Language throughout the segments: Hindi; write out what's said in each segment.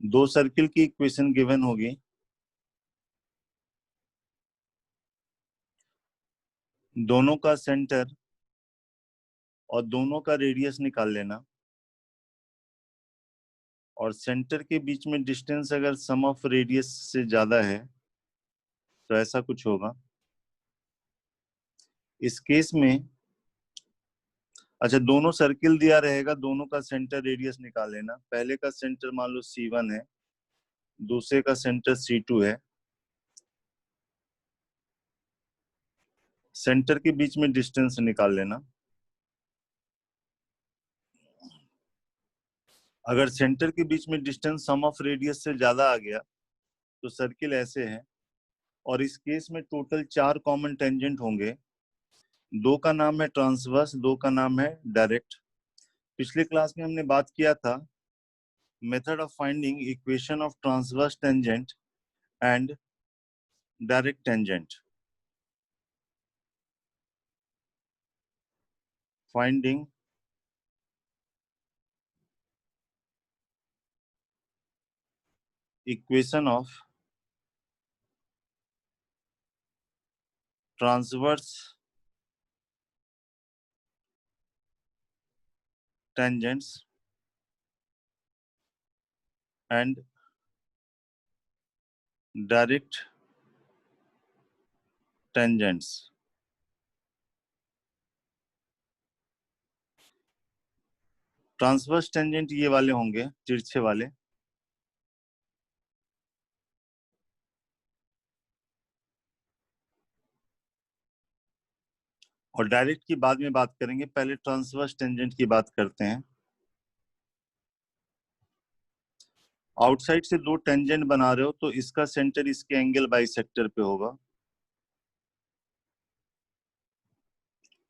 दो सर्किल की इक्वेशन गिवन होगी। दोनों का सेंटर और दोनों का रेडियस निकाल लेना, और सेंटर के बीच में डिस्टेंस अगर सम ऑफ रेडियस से ज्यादा है तो ऐसा कुछ होगा। इस केस में अच्छा, दोनों सर्किल दिया रहेगा, दोनों का सेंटर रेडियस निकाल लेना। पहले का सेंटर मान लो C1 है, दूसरे का सेंटर C2 है। सेंटर के बीच में डिस्टेंस निकाल लेना। अगर सेंटर के बीच में डिस्टेंस सम ऑफ रेडियस से ज्यादा आ गया तो सर्किल ऐसे है, और इस केस में टोटल 4 कॉमन टेंजेंट होंगे। दो का नाम है ट्रांसवर्स, दो का नाम है डायरेक्ट। पिछले क्लास में हमने बात किया था method of finding equation of transverse tangent and direct tangent. Finding equation of transverse tangents and direct tangents. Transverse tangent ये वाले होंगे, तिरछे वाले। और डायरेक्ट की बाद में बात करेंगे, पहले ट्रांसवर्स टेंजेंट की बात करते हैं। आउटसाइड से दो टेंजेंट बना रहे हो तो इसका सेंटर इसके एंगल बाइसेक्टर पे होगा।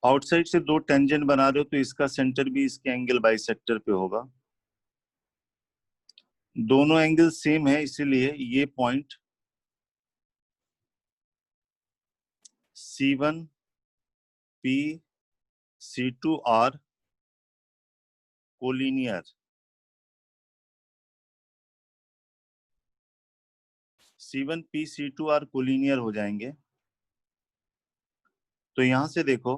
आउटसाइड से दो टेंजेंट बना रहे हो तो इसका सेंटर भी इसके एंगल बाइसेक्टर पे होगा। दोनों एंगल सेम है, इसीलिए ये point C1 P C2 R collinear. C1 P C2 R collinear हो जाएंगे। तो यहां से देखो,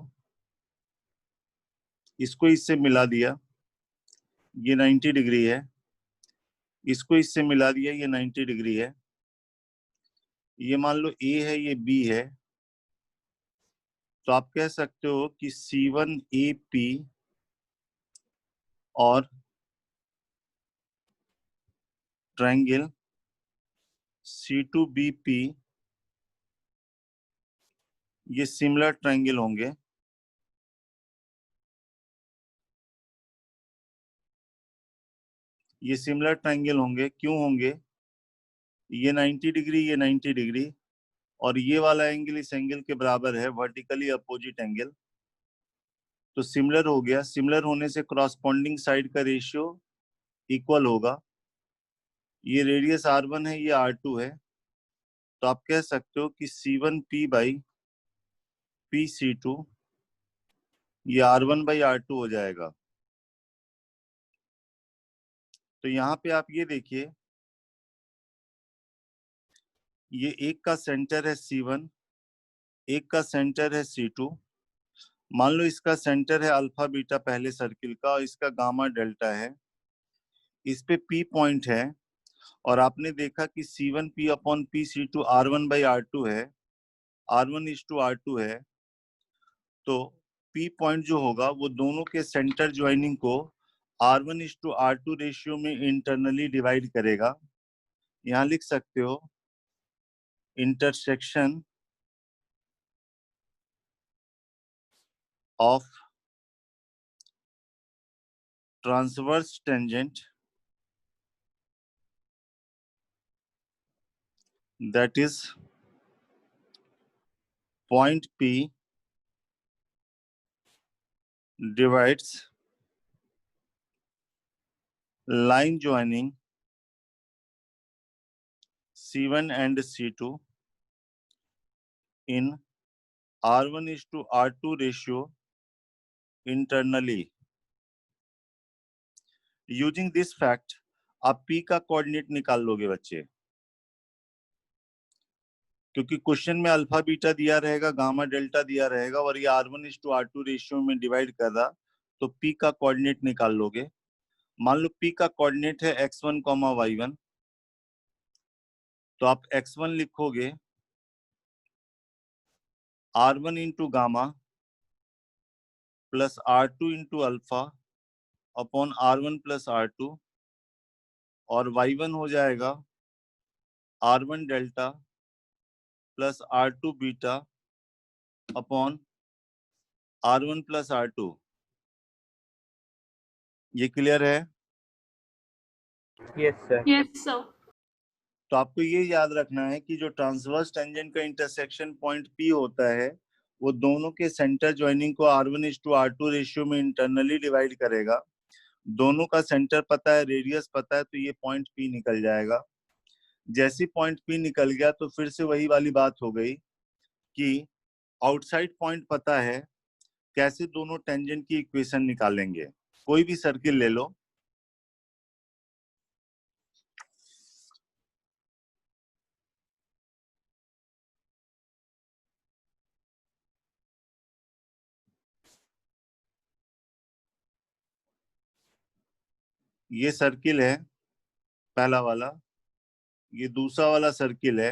इसको इससे मिला दिया, ये 90 डिग्री है। इसको इससे मिला दिया, ये 90 डिग्री है। ये मान लो A है, ये B है। तो आप कह सकते हो कि C1AP और ट्रायंगल C2BP ये सिमिलर ट्रायंगल होंगे। ये सिमिलर ट्रायंगल होंगे, क्यों होंगे? ये 90 डिग्री, ये 90 डिग्री, और ये वाला एंगल इस एंगल के बराबर है, वर्टिकली अपोजिट एंगल। तो सिमिलर हो गया। सिमिलर होने से क्रॉसपोंडिंग साइड का रेशियो इक्वल होगा। ये रेडियस R1 है, ये R2 है। तो आप कह सकते हो कि C1P बाई PC2 ये R1 बाई R2 हो जाएगा। तो यहाँ पे आप ये देखिए, ये एक का सेंटर है C1, एक का सेंटर है C2। मान लो इसका सेंटर है अल्फा बीटा पहले सर्किल का, और इसका गामा डेल्टा है। इस पे P पॉइंट है, और आपने देखा कि C1P upon PC2 R1 by R2 है, R1:R2 है। तो P पॉइंट जो होगा वो दोनों के सेंटर ज्वाइनिंग को R1:R2 रेशियो में इंटरनली डिवाइड करेगा। यहाँ लिख सकते हो intersection of transverse tangent that is point P divides line joining C1 and C2 in R1:R2 ratio internally. Using this fact, आप P का कोऑर्डिनेट निकाल लोगे बच्चे, क्योंकि क्वेश्चन में अल्फा बीटा दिया रहेगा, गामा डेल्टा दिया रहेगा और ये R1:R2 रेशियो में डिवाइड कर रहा, तो P का कोऑर्डिनेट निकाल लोगे। मान लो P का कोऑर्डिनेट है x1, y1, तो आप x1 लिखोगे R1 into gamma plus R2 into alpha upon R1 plus R2, और y1 हो जाएगा R1 delta plus R2 beta upon R1 plus R2। ये क्लियर है? Yes sir. Yes sir. तो आपको ये याद रखना है कि जो ट्रांसवर्स टेंजेंट का इंटरसेक्शन पॉइंट P होता है, वो दोनों के सेंटर ज्वाइनिंग को R1:R2 रेशियो में इंटरनली डिवाइड करेगा। दोनों का सेंटर पता है, रेडियस पता है, तो ये पॉइंट P निकल जाएगा। जैसे पॉइंट P निकल गया तो फिर से वही वाली बात हो गई कि आउटसाइड पॉइंट पता है, कैसे दोनों टेंजेंट की इक्वेशन निकालेंगे। कोई भी सर्किल ले लो, ये सर्किल है पहला वाला, ये दूसरा वाला सर्किल है,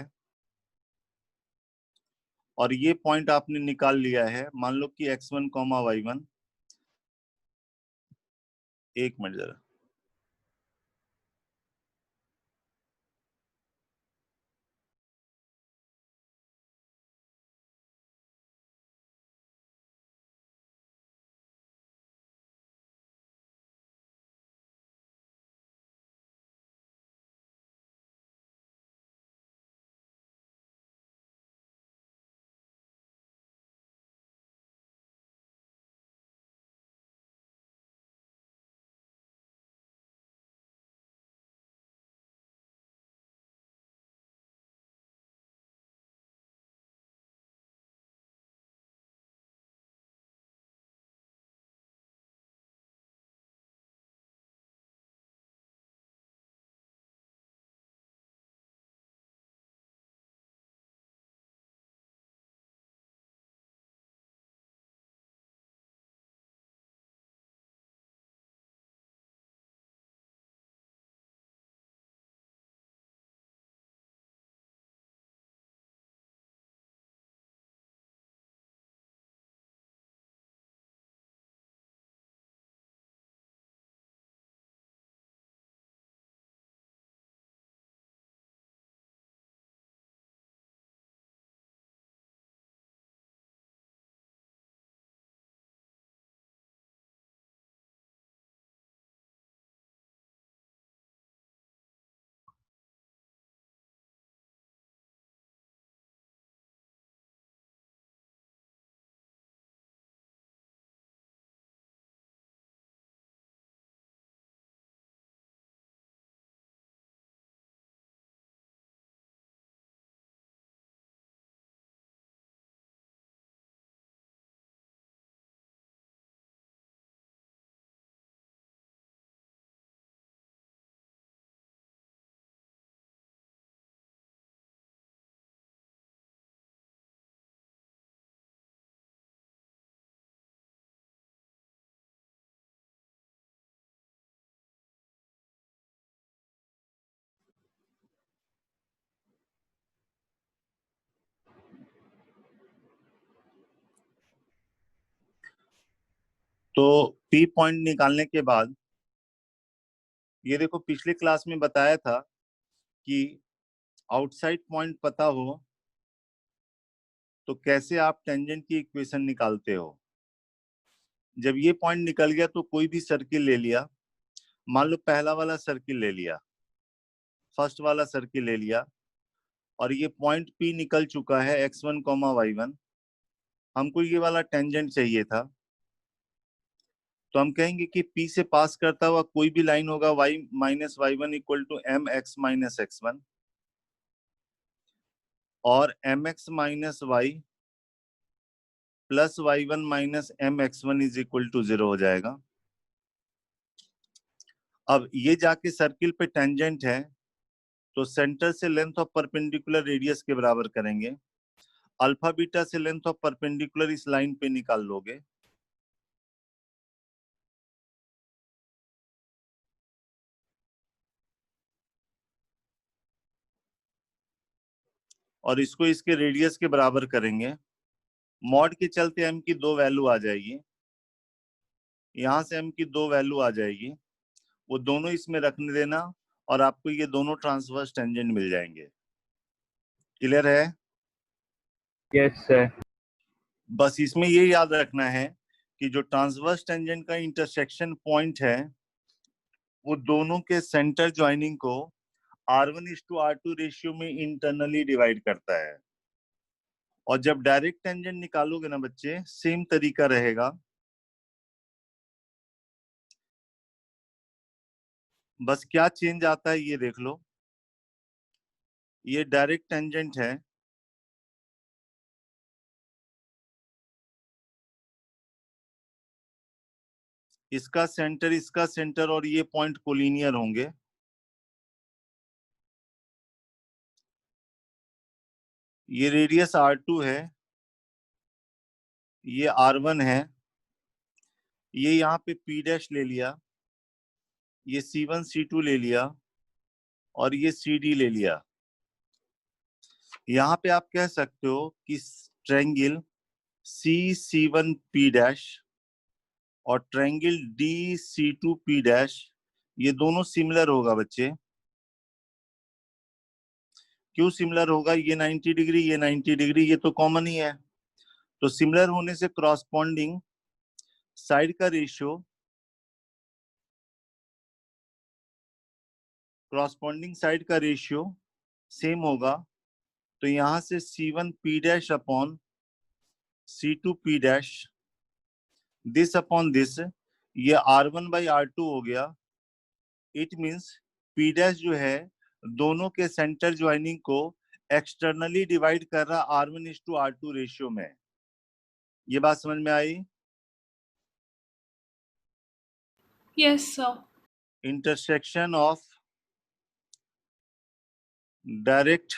और ये पॉइंट आपने निकाल लिया है। मान लो कि x1, y1, एक मिनट जरा, तो P पॉइंट निकालने के बाद, ये देखो पिछले क्लास में बताया था कि आउटसाइड पॉइंट पता हो तो कैसे आप टेंजेंट की इक्वेशन निकालते हो। जब ये पॉइंट निकल गया तो कोई भी सर्किल ले लिया, मान लो पहला वाला सर्किल ले लिया, फर्स्ट वाला सर्किल ले लिया, और ये पॉइंट P निकल चुका है x1, y1, हमको ये वाला टेंजेंट चाहिए था। तो हम कहेंगे कि P से पास करता हुआ कोई भी लाइन होगा y minus y1 equal to mx minus x1, और mx minus y plus y1 minus mx1 is equal to 0 हो जाएगा। अब ये जाके सर्किल पे टेंजेंट है, तो सेंटर से लेंथ ऑफ परपेंडिकुलर रेडियस के बराबर करेंगे। अल्फा बीटा से लेंथ ऑफ परपेंडिकुलर इस लाइन पे निकाल लोगे, और इसको इसके रेडियस के बराबर करेंगे। मॉड के चलते m की 2 वैल्यू आ जाएगी, यहां से m की 2 वैल्यू आ जाएगी, वो दोनों इसमें रखने देना और आपको ये दोनों ट्रांसवर्स टेंजेंट मिल जाएंगे। क्लियर है? Yes sir. बस इसमें ये याद रखना है कि जो ट्रांसवर्स टेंजेंट का इंटरसेक्शन पॉइंट है वो दोनों के सेंटर ज्वाइनिंग को R1:R2 रेशियो में इंटरनली डिवाइड करता है। और जब डायरेक्ट टेंजेंट निकालोगे ना बच्चे, सेम तरीका रहेगा। बस क्या चेंज आता है ये देख लो। ये डायरेक्ट टेंजेंट है, इसका सेंटर और ये पॉइंट कोलिनियर होंगे। ये रेडियस R2 है, ये R1 है, ये यहाँ पे P डैश ले लिया, ये C1 C2 ले लिया और ये CD ले लिया। यहाँ पे आप कह सकते हो कि ट्रायंगल C1 P डैश और ट्रायंगल DC2 P डैश ये दोनों सिमिलर होगा बच्चे। क्यों सिमिलर होगा? ये 90 डिग्री, ये 90 डिग्री, ये तो कॉमन ही है। तो सिमिलर होने से क्रॉसपॉन्डिंग साइड का रेशियो सेम होगा। तो यहां से C1 P dash upon C2 P dash, this upon this, ये R1/R2 हो गया। इट मींस P डैश जो है दोनों के सेंटर ज्वाइनिंग को एक्सटर्नली डिवाइड कर रहा R1:R2 रेशियो में। ये बात समझ में आई? Yes, sir. Intersection of direct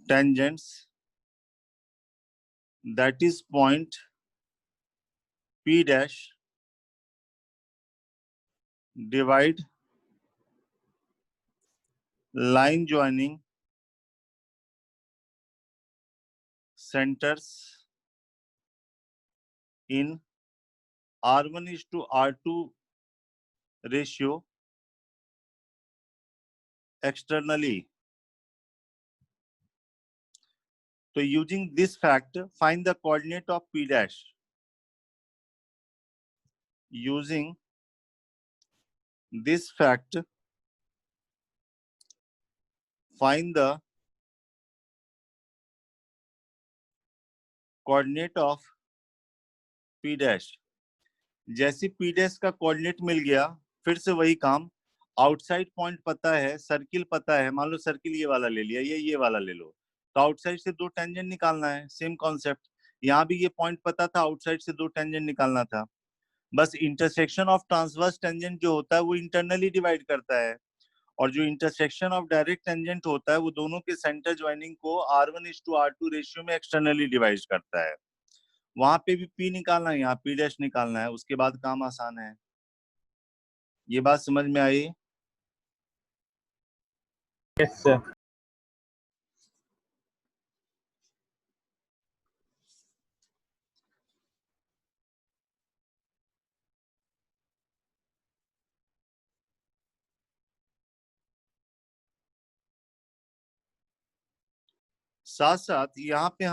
tangents, that is point P dash divide line joining centers in R1:R2 ratio externally. So using this fact, find the coordinate of P dash. Using this fact, find the coordinate of P dash. जैसे P dash का कोऑर्डिनेट मिल गया, फिर से वही काम। आउटसाइड पॉइंट पता है, सर्किल पता है, मान लो सर्किल ये वाला ले लिया, ये वाला ले लो, तो आउटसाइड से 2 टेंजेंट निकालना है। सेम कॉन्सेप्ट, यहाँ भी ये पॉइंट पता था, आउटसाइड से 2 टेंजेंट निकालना था। बस इंटरसेक्शन ऑफ ट्रांसवर्स टेंजेंट जो होता है वो इंटरनली डिवाइड करता है, और जो इंटरसेक्शन ऑफ डायरेक्ट टेंजेंट होता है वो दोनों के सेंटर ज्वाइनिंग को R1:R2 रेशियो में एक्सटर्नली डिवाइड करता है। वहां पे भी P निकालना है, यहाँ P डैश निकालना है, उसके बाद काम आसान है। ये बात समझ में आई? Yes sir. साथ साथ यहाँ पे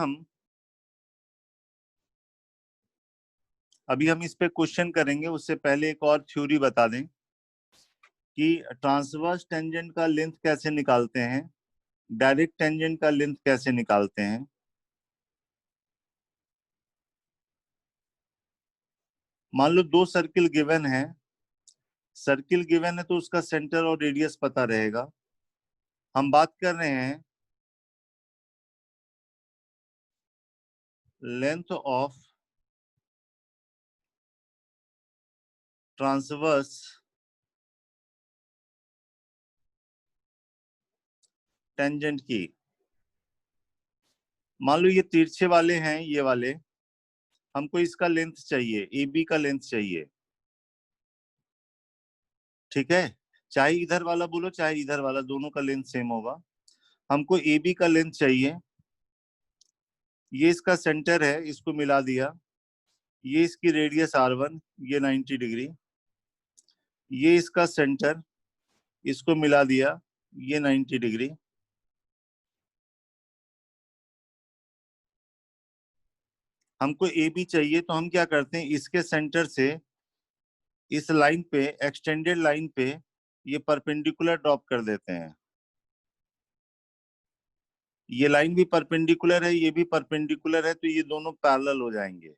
अभी हम इस पे क्वेश्चन करेंगे, उससे पहले एक और थ्योरी बता दें कि ट्रांसवर्स टेंजेंट का लेंथ कैसे निकालते हैं, डायरेक्ट टेंजेंट का लेंथ कैसे निकालते हैं। मान लो 2 सर्किल गिवन है, तो उसका सेंटर और रेडियस पता रहेगा। हम बात कर रहे हैं लेंथ ऑफ ट्रांसवर्स टेंजेंट की। मान लो ये तिरछे वाले हैं, ये वाले, हमको इसका लेंथ चाहिए, ए बी का लेंथ चाहिए, ठीक है। चाहे इधर वाला बोलो चाहे इधर वाला, दोनों का लेंथ सेम होगा। हमको ए बी का लेंथ चाहिए। ये इसका सेंटर है, इसको मिला दिया। ये इसकी रेडियस R1, ये 90 डिग्री। ये इसका सेंटर, इसको मिला दिया, ये 90 डिग्री। हमको ए बी चाहिए, तो हम क्या करते हैं, इसके सेंटर से इस लाइन पे, एक्सटेंडेड लाइन पे, ये परपेंडिकुलर ड्रॉप कर देते हैं। ये लाइन भी परपेंडिकुलर है, ये भी परपेंडिकुलर है, तो ये दोनों पैरेलल हो जाएंगे।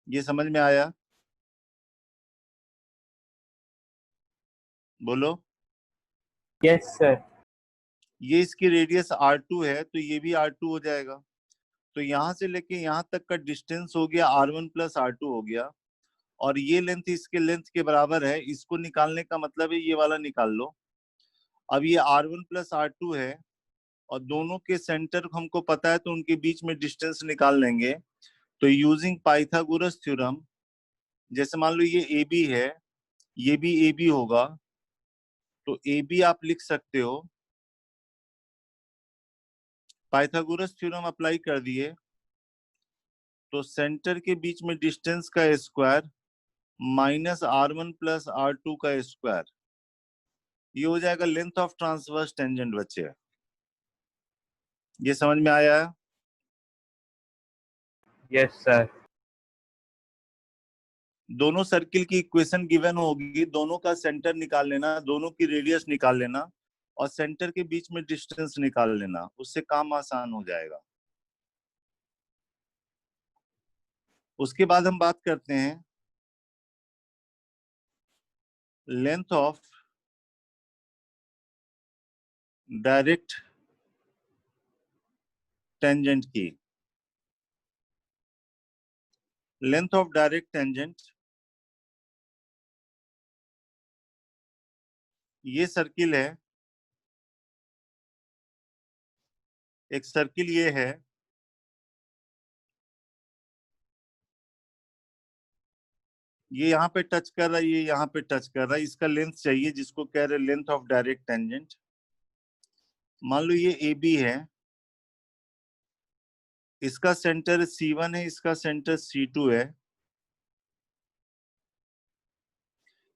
ये समझ में आया? बोलो। Yes sir. ये इसकी रेडियस R2 है, तो ये भी R2 हो जाएगा। तो यहां से लेके यहां तक का डिस्टेंस हो गया R1 प्लस R2 हो गया। और ये लेंथ इसके लेंथ के बराबर है। इसको निकालने का मतलब है ये वाला निकाल लो। अब ये R1 प्लस R2 है, और दोनों के सेंटर हमको पता है, तो उनके बीच में डिस्टेंस निकाल लेंगे। तो यूजिंग पाइथागोरस थ्योरम, जैसे मान लो ये ए बी है, ये भी ए बी होगा, तो ए बी आप लिख सकते हो। पाइथागोरस थ्योरम अप्लाई कर दिए, तो सेंटर के बीच में डिस्टेंस का square minus R1 plus R2 का स्क्वायर, ये हो जाएगा लेंथ ऑफ ट्रांसवर्स टेंजेंट बच्चे। ये समझ में आया है? Yes sir. दोनों सर्किल की इक्वेशन गिवन होगी, दोनों का सेंटर निकाल लेना, दोनों की रेडियस निकाल लेना, और सेंटर के बीच में डिस्टेंस निकाल लेना, उससे काम आसान हो जाएगा। उसके बाद हम बात करते हैं लेंथ ऑफ डायरेक्ट टेंजेंट की। लेंथ ऑफ डायरेक्ट टेंजेंट, ये सर्किल है, एक सर्किल ये है, ये यहाँ पे टच कर रहा है, ये यहाँ पे टच कर रहा है, इसका लेंथ चाहिए, जिसको कह रहे हैं लेंथ ऑफ डायरेक्ट टेंजेंट। मान लो ये ए बी है, इसका सेंटर C1 है, इसका सेंटर C2 है।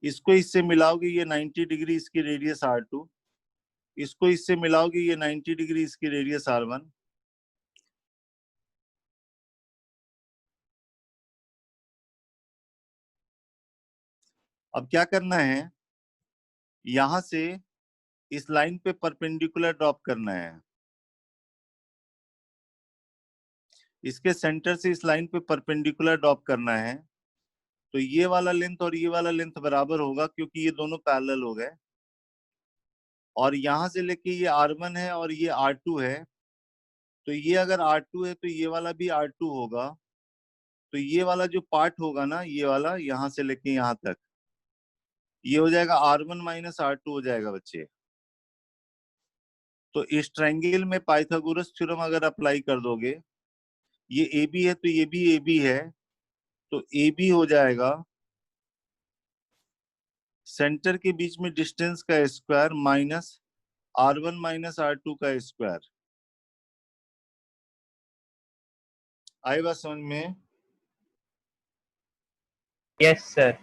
इसको इससे मिलाओगे, ये 90 डिग्री इसकी रेडियस R2। इसको इससे मिलाओगे, ये 90 डिग्री इसकी रेडियस R1। अब क्या करना है, यहां से इस लाइन पे परपेंडिकुलर ड्रॉप करना है। इसके सेंटर से इस लाइन पे परपेंडिकुलर ड्रॉप करना है। तो ये वाला लेंथ और ये वाला लेंथ बराबर होगा, क्योंकि ये दोनों पैरेलल हो गए। और यहां से लेके ये R1 है और ये R2 है, तो ये अगर R2 है तो ये वाला भी R2 होगा। तो ये वाला जो पार्ट होगा ना, ये वाला यहां से लेके यहां तक, ये हो जाएगा R1 माइनस R2 हो जाएगा बच्चे। तो इस ट्रायंगल में पाइथागोरस थ्योरम अगर अप्लाई कर दोगे, ये ए बी है तो ये भी ए बी है, तो ए बी हो जाएगा सेंटर के बीच में डिस्टेंस का square minus R1 minus R2 का स्क्वायर। आई बात समझ में? Yes sir.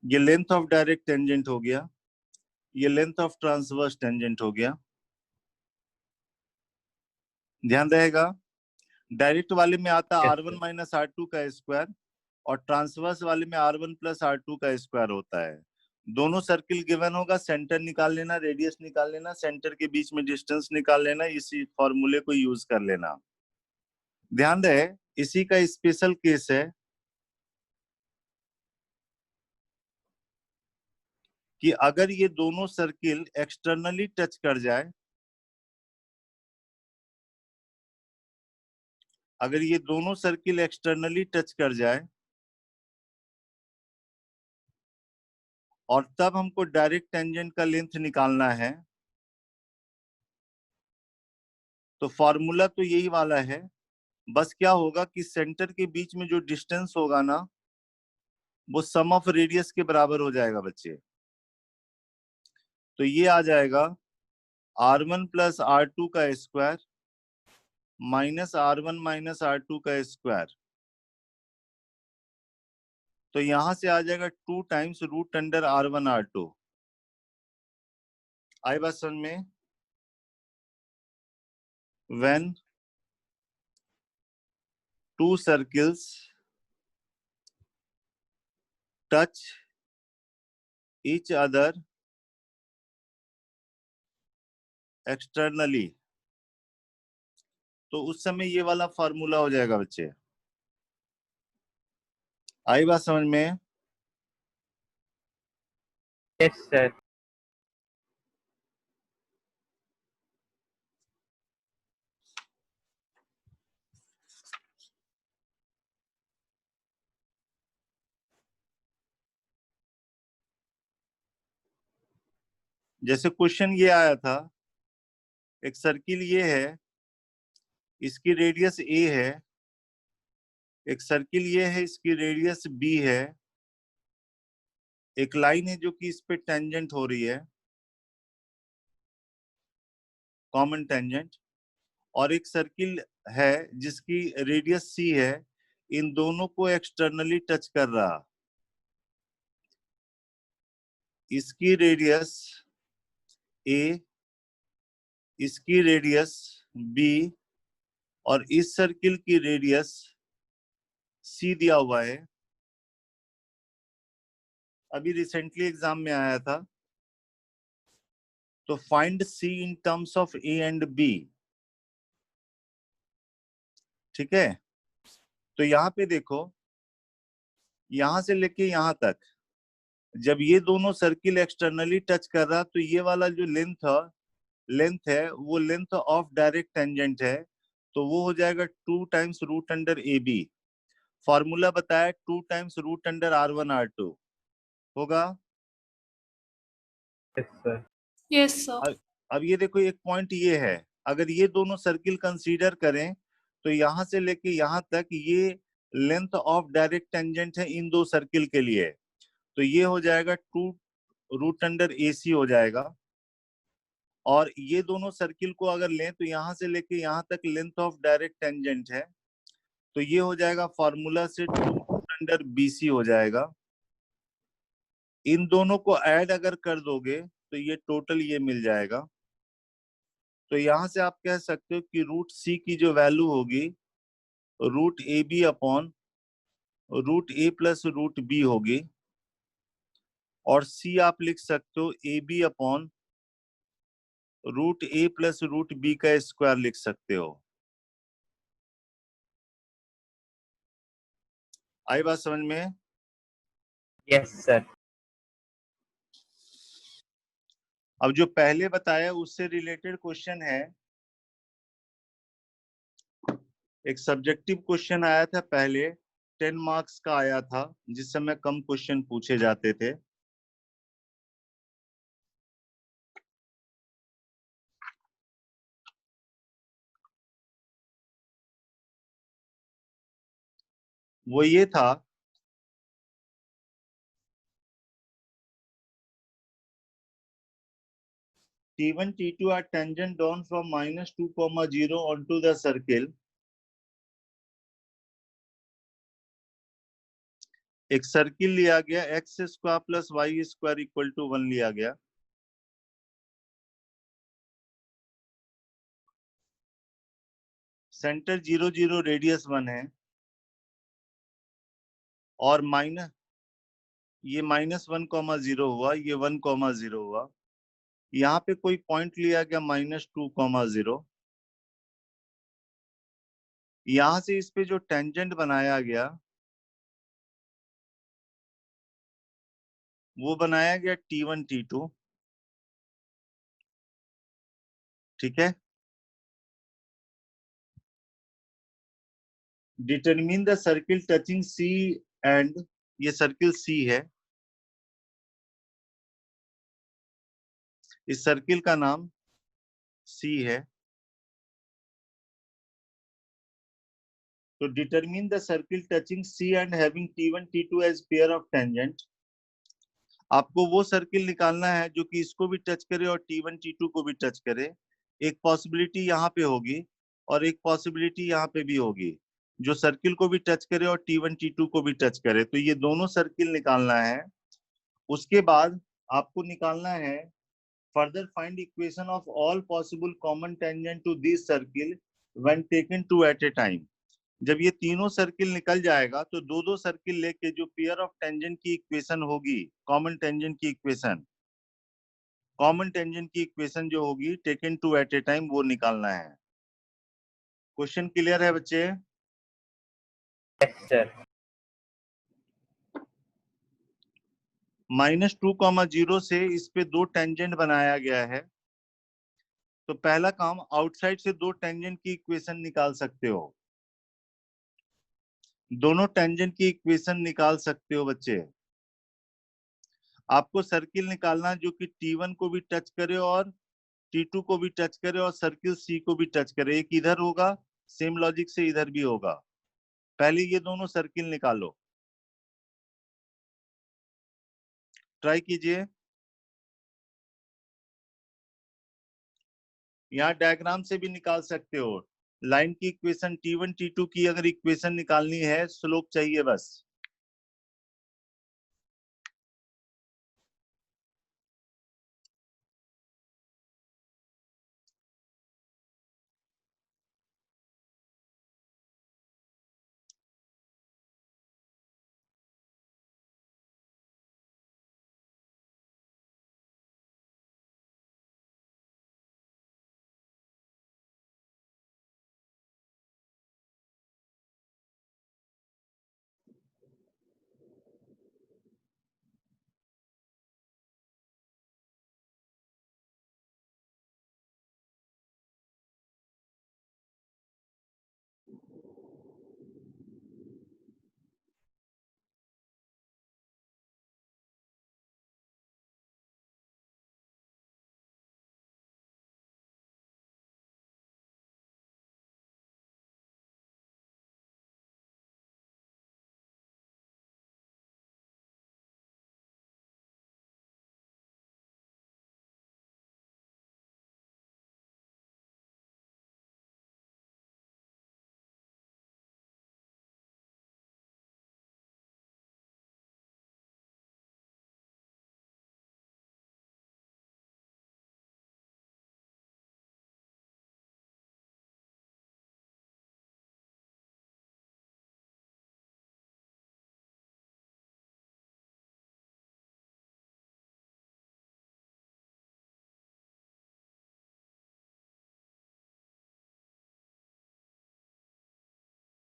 ये लेंथ ऑफ डायरेक्ट टेंजेंट हो गया, ये लेंथ ऑफ ट्रांसवर्स टेंजेंट हो गया। ध्यान रहेगा, डायरेक्ट वाले में आता Yes, R1 sir. Minus R2 का स्क्वायर, और ट्रांसवर्स वाले में R1 प्लस R2 का स्क्वायर होता है। दोनों सर्किल गिवन होगा, सेंटर निकाल लेना, रेडियस निकाल लेना, सेंटर के बीच में डिस्टेंस निकाल लेना, इसी फॉर्मूले को यूज कर लेना। ध्यान रहे, इसी का स्पेशल केस है कि अगर ये दोनों सर्किल एक्सटर्नली टच कर जाए, अगर ये दोनों सर्किल एक्सटर्नली टच कर जाए, और तब हमको डायरेक्ट टेंजेंट का लेंथ निकालना है। तो फॉर्मूला तो यही वाला है, बस क्या होगा कि सेंटर के बीच में जो डिस्टेंस होगा ना, वो सम ऑफ रेडियस के बराबर हो जाएगा बच्चे। तो ये आ जाएगा r1 प्लस r2 का square minus r1 minus r2 का स्क्वायर। तो यहां से आ जाएगा 2 times root under r1 r2। आई बात समझ में? when two circles touch each other externally, तो उस समय ये वाला फॉर्मूला हो जाएगा बच्चे। आई बात समझ में? Yes, sir. जैसे क्वेश्चन ये आया था, एक सर्किल ये है, इसकी रेडियस a है, एक सर्किल ये है, इसकी रेडियस b है, एक लाइन है जो कि इस पे टेंजेंट हो रही है, कॉमन टेंजेंट, और एक सर्किल है जिसकी रेडियस c है, इन दोनों को एक्सटर्नली टच कर रहा। इसकी रेडियस a, इसकी रेडियस b, और इस सर्किल की रेडियस c दिया हुआ है। अभी रिसेंटली एग्जाम में आया था। तो find c in terms of a and b। ठीक है, तो यहाँ पे देखो, यहां से लेके यहां तक जब ये दोनों सर्किल एक्सटर्नली टच कर रहा, तो ये वाला जो लेंथ है वो लेंथ ऑफ डायरेक्ट टेंजेंट है। तो वो हो जाएगा 2 times root under A B. Formula बताया 2 times root under r1 r2 होगा। Yes, sir. Yes, sir. अब ये देखो, एक पॉइंट ये है, अगर ये दोनों सर्किल कंसीडर करें तो यहां से लेके यहां तक ये लेंथ ऑफ डायरेक्ट टेंजेंट है इन दो सर्किल के लिए। तो ये हो जाएगा 2 रूट अंडर ए सी हो जाएगा। और ये दोनों सर्किल को अगर लें तो यहां से लेके यहां तक लेंथ ऑफ डायरेक्ट टेंजेंट है। तो ये हो जाएगा फॉर्मूला से 2 रूट अंडर बी सी हो जाएगा। इन दोनों को ऐड अगर कर दोगे तो ये टोटल ये मिल जाएगा। तो यहां से आप कह सकते हो कि रूट सी की जो वैल्यू होगी root A B upon root A plus root B होगी। और सी आप लिख सकते हो A B upon root A plus root B का स्क्वायर लिख सकते हो। आई बात समझ में? Yes, sir. अब जो पहले बताया उससे रिलेटेड क्वेश्चन है। एक सब्जेक्टिव क्वेश्चन आया था पहले, 10 मार्क्स का आया था, जिस समय कम क्वेश्चन पूछे जाते थे। वो ये था, T1 T2 are tangent drawn from -2, 0 onto the circle। एक सर्किल लिया गया, X square plus Y square equal to 1 लिया गया। सेंटर 0 0, रेडियस 1 है, और ये -1, 0 हुआ, ये 1, 0 हुआ। यहाँ पे कोई पॉइंट लिया गया -2, 0। यहां से इस पे जो टेंजेंट बनाया गया वो बनाया गया T1 T2। ठीक है, determine the circle touching C and, ये सर्किल C है, इस सर्किल का नाम C है। तो determine the circle touching C and having T1 T2 as pair of tangent. आपको वो सर्किल निकालना है जो कि इसको भी टच करे और T1 T2 को भी टच करे। एक पॉसिबिलिटी यहाँ पे होगी और एक पॉसिबिलिटी यहाँ पे भी होगी, जो सर्किल को भी टच करे और T1 T2 को भी टच करे। तो ये दोनों सर्किल निकालना है। उसके बाद आपको निकालना है further find equation of all possible common tangent to this circle when taken two at a time। जब ये तीनों सर्किल निकल जाएगा तो दो दो सर्किल लेके जो पेयर ऑफ टेंजेंट की इक्वेशन होगी, कॉमन टेंजेंट की इक्वेशन, कॉमन टेंजेंट की इक्वेशन जो होगी taken two at a time, वो निकालना है। क्वेश्चन क्लियर है बच्चे? Yes, sir. -2,0 से इस पे दो टेंजेंट बनाया गया है। तो पहला काम, आउटसाइड से दो टेंजेंट की इक्वेशन निकाल सकते हो, दोनों टेंजेंट की इक्वेशन निकाल सकते हो बच्चे। आपको सर्किल निकालना जो कि T1 को भी टच करे और T2 को भी टच करे और सर्किल C को भी टच करे। एक इधर होगा, सेम लॉजिक से इधर भी होगा। पहले ये दोनों सर्किल निकालो, ट्राई कीजिए। यहाँ डायग्राम से भी निकाल सकते हो। लाइन की इक्वेशन T1 T2 की अगर इक्वेशन निकालनी है, स्लोप चाहिए बस।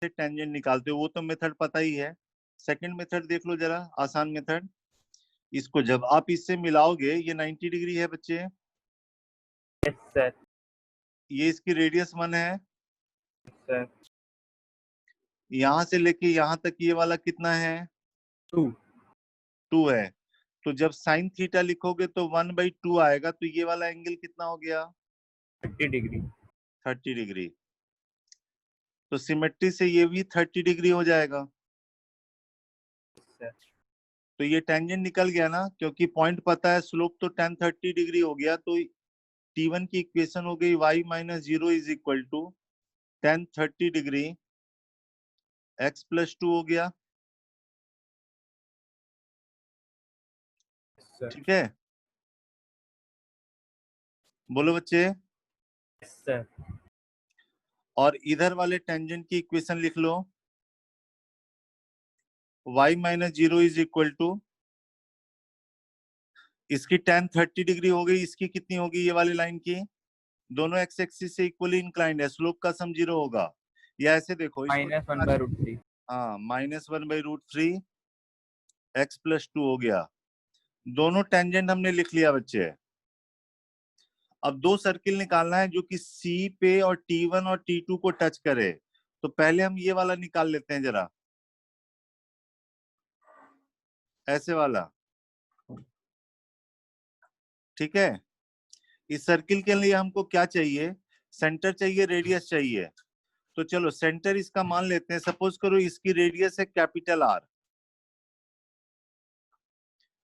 टेंजेंट निकालते हो वो तो मेथड पता ही है। सेकंड मेथड देख लो जरा, आसान मेथड। इसको जब आप इससे मिलाओगे, ये 90 डिग्री है बच्चे, Yes, sir. ये इसकी रेडियस 1 है। Sir. यहां से लेके यहां तक ये वाला कितना है? 2. 2 है। तो जब साइन थीटा लिखोगे तो 1/2 आएगा। तो ये वाला एंगल कितना हो गया? 30 degree. 30 डिग्री। तो सिमेट्री से ये भी 30 डिग्री हो जाएगा। Sir. तो ये टेंजेंट निकल गया ना, क्योंकि पॉइंट पता है, स्लोप तो tan 30 डिग्री हो गया। तो T1 की इक्वेशन हो गई y - 0 is equal to tan 30 degree x + 2 हो गया। Sir. ठीक है, बोलो बच्चे। Yes, sir. और इधर वाले टेंजेंट की इक्वेशन लिख लो, y - 0 इज इक्वल टू, इसकी tan 30 डिग्री हो गई, इसकी कितनी होगी ये वाली लाइन की? दोनों एक्स एक्सिस से इक्वली इंक्लाइंड है, स्लोप का सम 0 होगा। या ऐसे देखो इसको, -1/√3. हाँ, -1/√3 x + 2 हो गया। दोनों टेंजेंट हमने लिख लिया बच्चे। अब दो सर्किल निकालना है जो कि C पे और T1 और T2 को टच करे। तो पहले हम ये वाला निकाल लेते हैं जरा, ऐसे वाला। ठीक है, इस सर्किल के लिए हमको क्या चाहिए, सेंटर चाहिए, रेडियस चाहिए। तो चलो सेंटर इसका मान लेते हैं। सपोज करो इसकी रेडियस है capital R,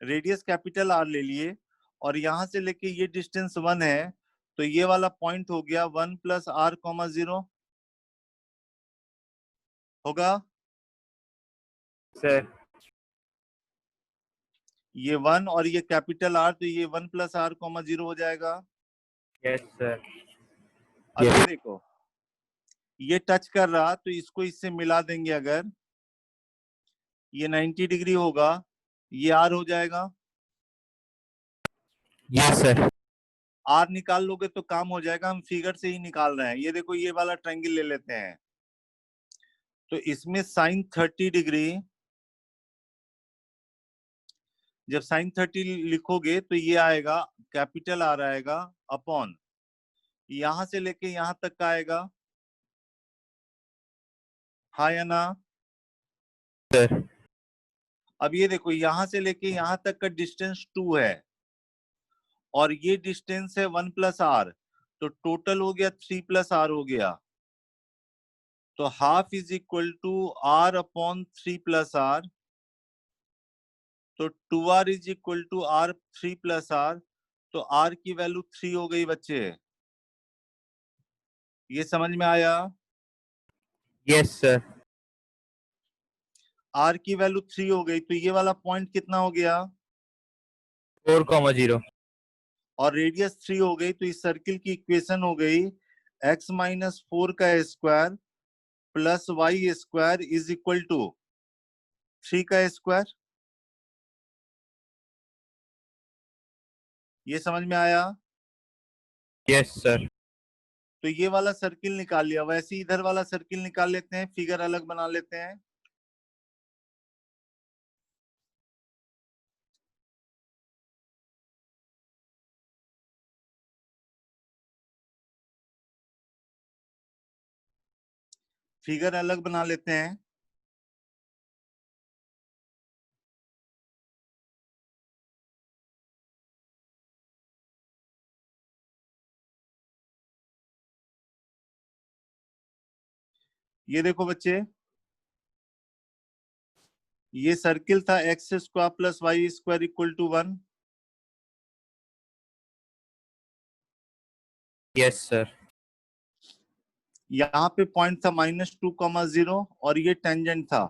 radius capital R ले लिए, और यहां से लेके ये डिस्टेंस 1 है, तो ये वाला पॉइंट हो गया 1 प्लस आर कॉमा 0 होगा। सर ये 1 और ये कैपिटल आर, तो ये 1 प्लस आर कॉमा 0 हो जाएगा। Yes sir. अब ये देखो ये टच कर रहा, तो इसको इससे मिला देंगे। अगर ये 90 डिग्री होगा, ये आर हो जाएगा। Yes sir. आर निकाल लोगे तो काम हो जाएगा, हम फिगर से ही निकाल रहे हैं। ये देखो ये वाला ट्रायंगल ले लेते हैं, तो इसमें साइन 30 डिग्री, जब साइन 30 लिखोगे तो ये आएगा कैपिटल आर आएगा अपॉन, यहां से लेके यहां तक का आएगा, हाँ या ना सर अब ये देखो यहां से लेके यहां तक का डिस्टेंस 2 है, और ये डिस्टेंस है 1 प्लस आर, तो टोटल हो गया 3 प्लस आर हो गया। तो half is equal to R upon 3 plus R, तो 2r is equal to R 3 plus R, तो r की वैल्यू 3 हो गई बच्चे। ये समझ में आया? Yes sir. r की वैल्यू 3 हो गई, तो ये वाला पॉइंट कितना हो गया, 4,0, और रेडियस 3 हो गई, तो इस सर्किल की इक्वेशन हो गई x माइनस 4 का square plus Y square is equal to 3 का स्क्वायर। ये समझ में आया? Yes sir. तो ये वाला सर्किल निकाल लिया। वैसे इधर वाला सर्किल निकाल लेते हैं, फिगर अलग बना लेते हैं। फिगर अलग बना लेते हैं। ये देखो बच्चे, ये सर्किल था X square plus Y square equal to 1। Yes sir. यहाँ पे पॉइंट था -2,0 और ये टेंजेंट था।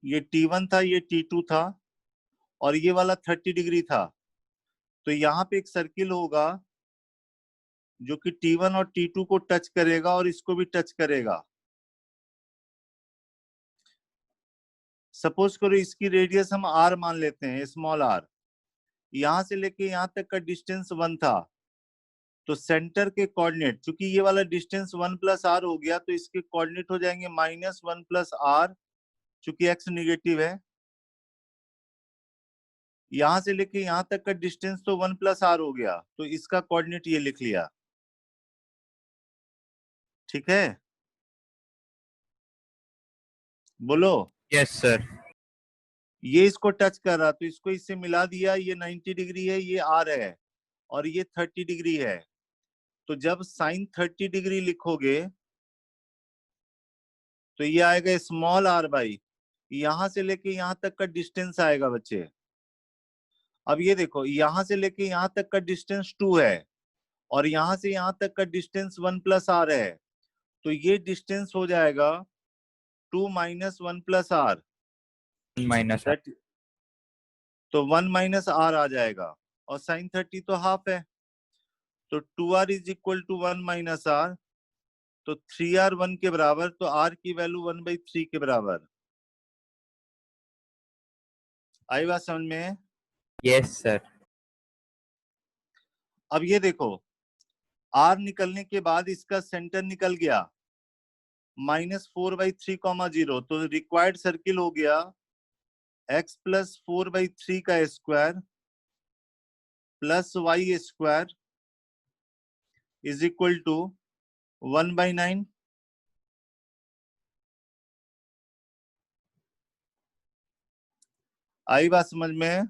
ये T1 था, ये T2 था, और ये वाला 30 डिग्री था। तो यहाँ पे एक सर्किल होगा जो कि T1 और T2 को टच करेगा और इसको भी टच करेगा। सपोज करो इसकी रेडियस हम r मान लेते हैं, स्मॉल r। यहां से लेके यहां तक का डिस्टेंस 1 था, तो सेंटर के कोऑर्डिनेट, चूंकि ये वाला डिस्टेंस 1 प्लस आर हो गया, तो इसके कोऑर्डिनेट हो जाएंगे -1 प्लस आर, चूंकि x निगेटिव है। यहां से लेके यहां तक का डिस्टेंस तो 1 प्लस आर हो गया, तो इसका कोऑर्डिनेट ये लिख लिया। ठीक है, बोलो। Yes sir. ये इसको टच कर रहा, तो इसको इससे मिला दिया। ये 90 डिग्री है, ये आर है, और ये 30 डिग्री है। तो जब साइन 30 डिग्री लिखोगे तो ये आएगा स्मॉल आर बाई, यहां से लेके यहां तक का डिस्टेंस आएगा बच्चे। अब ये देखो यहां से लेके यहां तक का डिस्टेंस 2 है, और यहां से यहां तक का डिस्टेंस 1 प्लस आर है, तो ये डिस्टेंस हो जाएगा 2 माइनस 1 प्लस आर, माइनस तो 1 माइनस आर आ जाएगा, और साइन 30 तो हाफ है, तो 2r is equal to 1 minus R, तो 3r 1 के बराबर, तो r की वैल्यू 1/3 के बराबर। आई बात समझ में? Yes sir. अब ये देखो r निकलने के बाद इसका सेंटर निकल गया -4/3,0, तो रिक्वायर्ड सर्किल हो गया x प्लस 4/3 का square plus Y square is equal to 1/9। आई बात समझ में?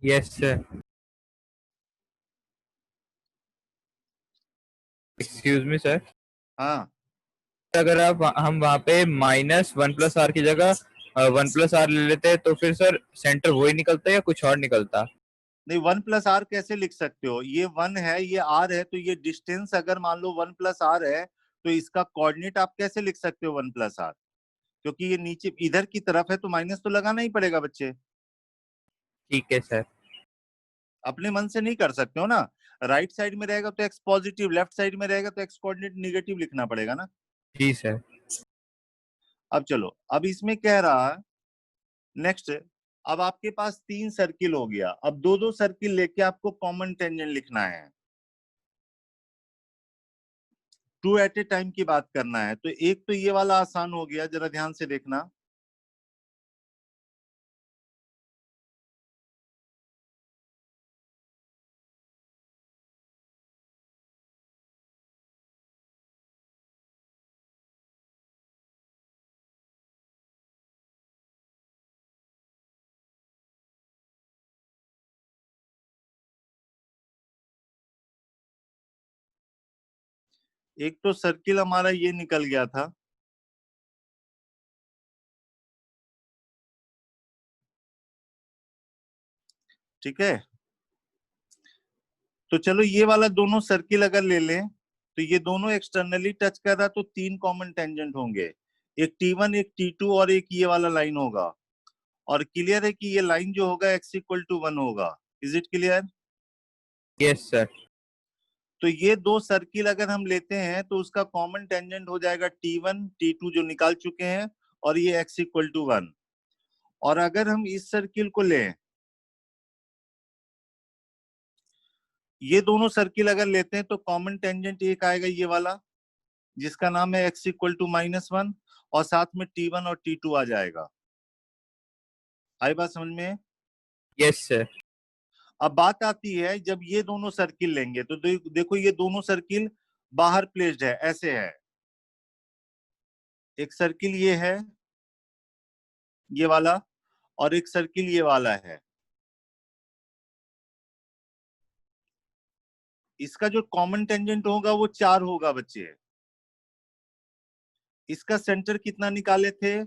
Yes sir. Excuse me sir. हाँ, अगर हम वहाँ पे -1 + r की जगह 1 + r ले लेते हैं तो फिर सर सेंटर वही निकलता है या कुछ और निकलता? नहीं 1 + r कैसे लिख सकते हो? ये 1 है, ये r है, तो ये डिस्टेंस अगर मान लो 1 + r है तो इसका कोऑर्डिनेट आप कैसे लिख सकते हो 1 + r? क्योंकि ये नीचे इधर की तरफ है तो माइनस तो लगाना ही पड़ेगा बच्चे। ठीक है सर। अपने मन से नहीं कर सकते हो ना। राइट साइड में रहेगा तो x पॉजिटिव, लेफ्ट साइड में रहेगा तो x कोऑर्डिनेट निगेटिव लिखना पड़ेगा ना। जी सर। अब चलो, अब इसमें कह रहा है नेक्स्ट, अब आपके पास 3 सर्किल हो गया, अब दो दो सर्किल लेके आपको कॉमन टेंजेंट लिखना है, 2 एट ए टाइम की बात करना है। तो एक तो ये वाला आसान हो गया, जरा ध्यान से देखना। एक तो सर्किल हमारा ये निकल गया था, ठीक है। तो चलो ये वाला दोनों सर्किल अगर ले लें तो ये दोनों एक्सटर्नली टच कर रहा, तो 3 कॉमन टेंजेंट होंगे, एक T1 एक T2 और एक ये वाला लाइन होगा। और क्लियर है कि ये लाइन जो होगा x = 1 होगा। Is it clear? Yes sir. तो ये दो सर्किल अगर हम लेते हैं तो उसका कॉमन टेंजेंट हो जाएगा T1 T2 जो निकाल चुके हैं, और ये x = 1। और अगर हम इस सर्किल को लें, ये दोनों सर्किल अगर लेते हैं तो कॉमन टेंजेंट एक आएगा ये वाला, जिसका नाम है x = -1, और साथ में T1 और T2 आ जाएगा। आई बात समझ में? Yes sir. अब बात आती है जब ये दोनों सर्किल लेंगे तो देखो ये दोनों सर्किल बाहर प्लेस्ड है, ऐसे है। एक सर्किल ये है, ये वाला, और एक सर्किल ये वाला है। इसका जो कॉमन टेंजेंट होगा वो 4 होगा बच्चे। इसका सेंटर कितना निकाले थे?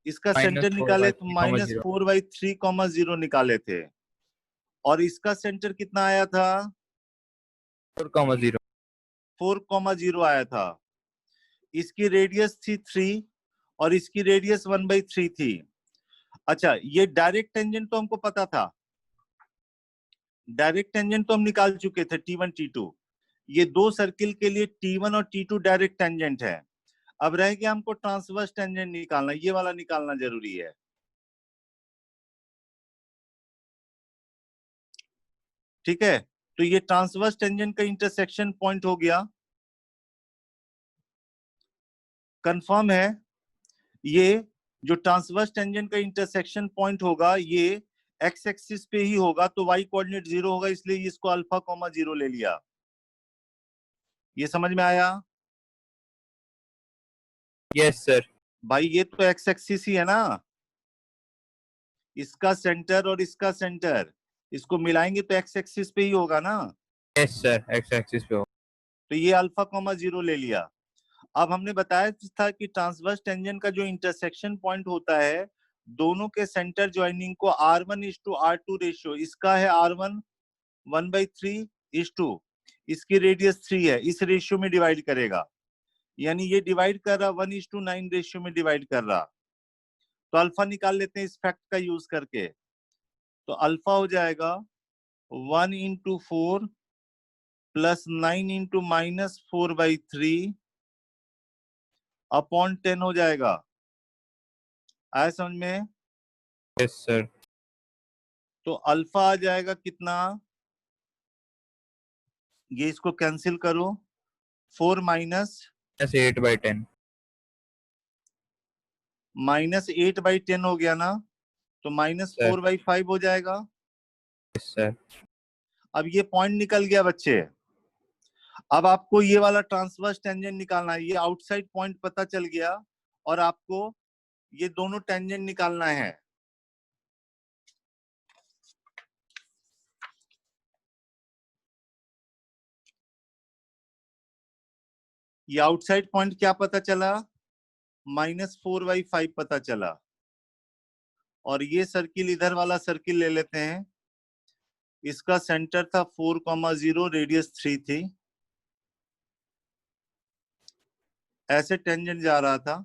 इसका सेंटर निकाले तो -4/3,0 -4/3,0 निकाले थे। और इसका सेंटर कितना आया था? 4,0 4,0 आया था। इसकी रेडियस थी 3 और इसकी रेडियस 1/3 थी। अच्छा, ये डायरेक्ट टेंजेंट तो हमको पता था, डायरेक्ट टेंजेंट तो हम निकाल चुके थे T1 T2। ये दो सर्किल के लिए T1 और T2 डायरेक्ट टेंजेंट है। अब रह गया हमको ट्रांसवर्स टेंजेंट निकालना, ये वाला निकालना जरूरी है। ठीक है, तो ये ट्रांसवर्स टेंजेंट का इंटरसेक्शन पॉइंट हो गया, कंफर्म है। ये जो ट्रांसवर्स टेंजेंट का इंटरसेक्शन पॉइंट होगा ये एक्स एक्सिस पे ही होगा, तो y कोऑर्डिनेट 0 होगा, इसलिए इसको α,0 ले लिया। ये समझ में आया? Yes sir. भाई ये तो एक्स एक्सिस ही है ना, इसका सेंटर और इसका सेंटर, इसको मिलाएंगे तो एक्स एक्सिस पे ही होगा ना। यस सर, एक्स एक्सिस पे हो। तो ये α,0 ले लिया। अब हमने बताया था कि ट्रांसवर्स टेंजेंट का जो इंटरसेक्शन पॉइंट होता है, दोनों के सेंटर ज्वाइनिंग को R1:R2 रेशियो, इसका है R1 1/3:2, इसकी रेडियस 3 है, इस रेशियो में डिवाइड करेगा। यानी ये डिवाइड कर रहा 1:9 रेशियो में डिवाइड कर रहा। तो अल्फा निकाल लेते हैं इस फैक्ट का यूज करके। तो अल्फा हो जाएगा 1 × 4 + 9 × -4/3 अपॉन 10 हो जाएगा। आया समझ में? Yes sir. तो अल्फा आ जाएगा कितना, ये इसको कैंसिल करो, 4 -8/10 -8/10 हो गया ना, तो सर। -4/5 हो जाएगा। Yes sir. अब ये पॉइंट निकल गया बच्चे। अब आपको ये वाला ट्रांसवर्स टेंजेंट निकालना है, ये आउटसाइड पॉइंट पता चल गया, और आपको ये दोनों टेंजेंट निकालना है। ये आउटसाइड पॉइंट क्या पता चला, -4/5 पता चला। और ये सर्किल, इधर वाला सर्किल ले लेते हैं, इसका सेंटर था 4,0, रेडियस 3 थी, ऐसे टेंजेंट जा रहा था।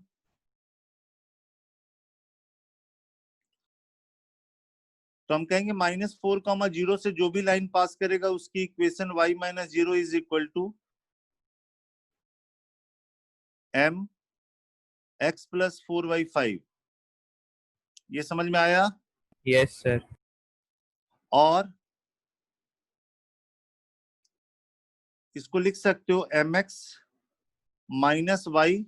तो हम कहेंगे -4,0 से जो भी लाइन पास करेगा उसकी equation y - 0 is equal to m x + 4/5। ये समझ में आया? Yes sir. और इसको लिख सकते हो mx - y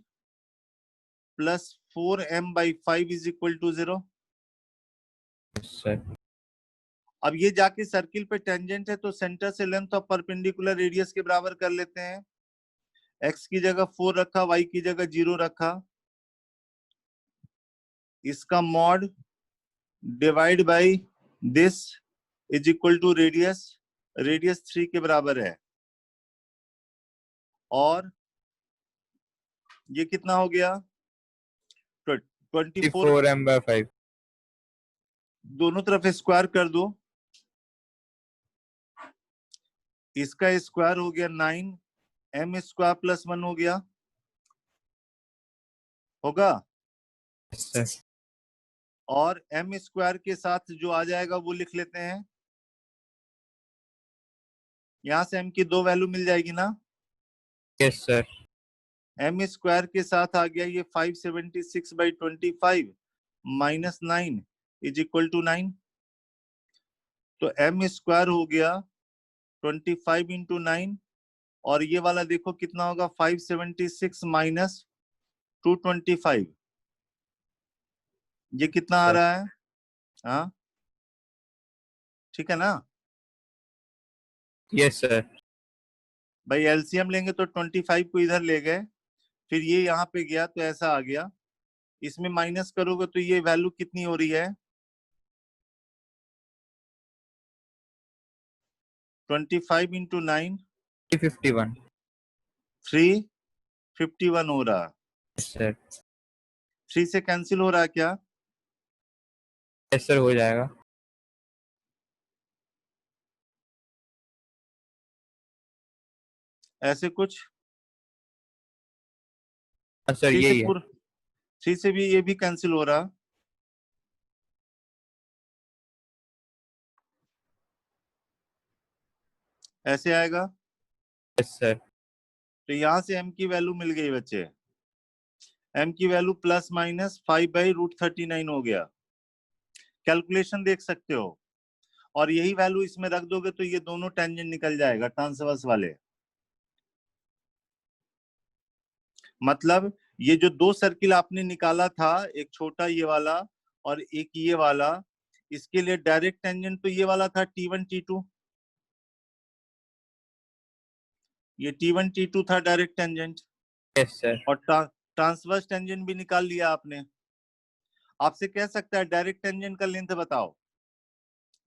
+ 4m/5 is equal to 0। Sir अब ये जाके सर्किल पे टेंजेंट है, तो सेंटर से लेंथ ऑफ परपेंडिकुलर रेडियस के बराबर कर लेते हैं। x की जगह 4 रखा, y की जगह 0 रखा, इसका mod divide by this is equal to radius, radius 3 के बराबर है। और ये कितना हो गया, 24, 4m/5। दोनों तरफ स्क्वायर कर दो, इसका स्क्वायर हो गया 9m² + 1 हो गया, होगा। सर और m² के साथ जो आ जाएगा वो लिख लेते हैं, यहां से m की 2 वैल्यू मिल जाएगी ना। Yes sir. m² के साथ आ गया ये 576/25 -9 इज इक्वल टू 9। तो m² हो गया 25 × 9, और ये वाला देखो कितना होगा, 576 - 225। ये कितना आ रहा है? हाँ ठीक है ना यस सर। भाई, एलसीएम लेंगे तो 25 को इधर ले गए, फिर ये यहाँ पे गया तो ऐसा आ गया, इसमें माइनस करोगे तो ये वैल्यू कितनी हो रही है, 25 × 9 351। 351 हो रहा। सर 3 से कैंसिल हो रहा क्या? यस सर, हो जाएगा। ऐसे कुछ सर 3 से यही है। 3 से भी ये भी कैंसिल हो रहा, ऐसे आएगा। Yes sir. तो यहां से m की वैल्यू मिल गई बच्चे, m की वैल्यू +/5/√39 हो गया। कैलकुलेशन देख सकते हो, और यही वैल्यू इसमें रख दोगे तो ये दोनों टेंजेंट निकल जाएगा ट्रांसवर्स वाले। मतलब ये जो 2 सर्किल आपने निकाला था, एक छोटा ये वाला और एक ये वाला, इसके लिए डायरेक्ट टेंजेंट तो ये वाला था T1 T2, ये T1 T2 था डायरेक्ट टेंजेंट। Yes sir. और ट्रांसवर्स टेंजेंट भी निकाल लिया आपने। आपसे कह सकता है डायरेक्ट टेंजेंट का लेंथ बताओ,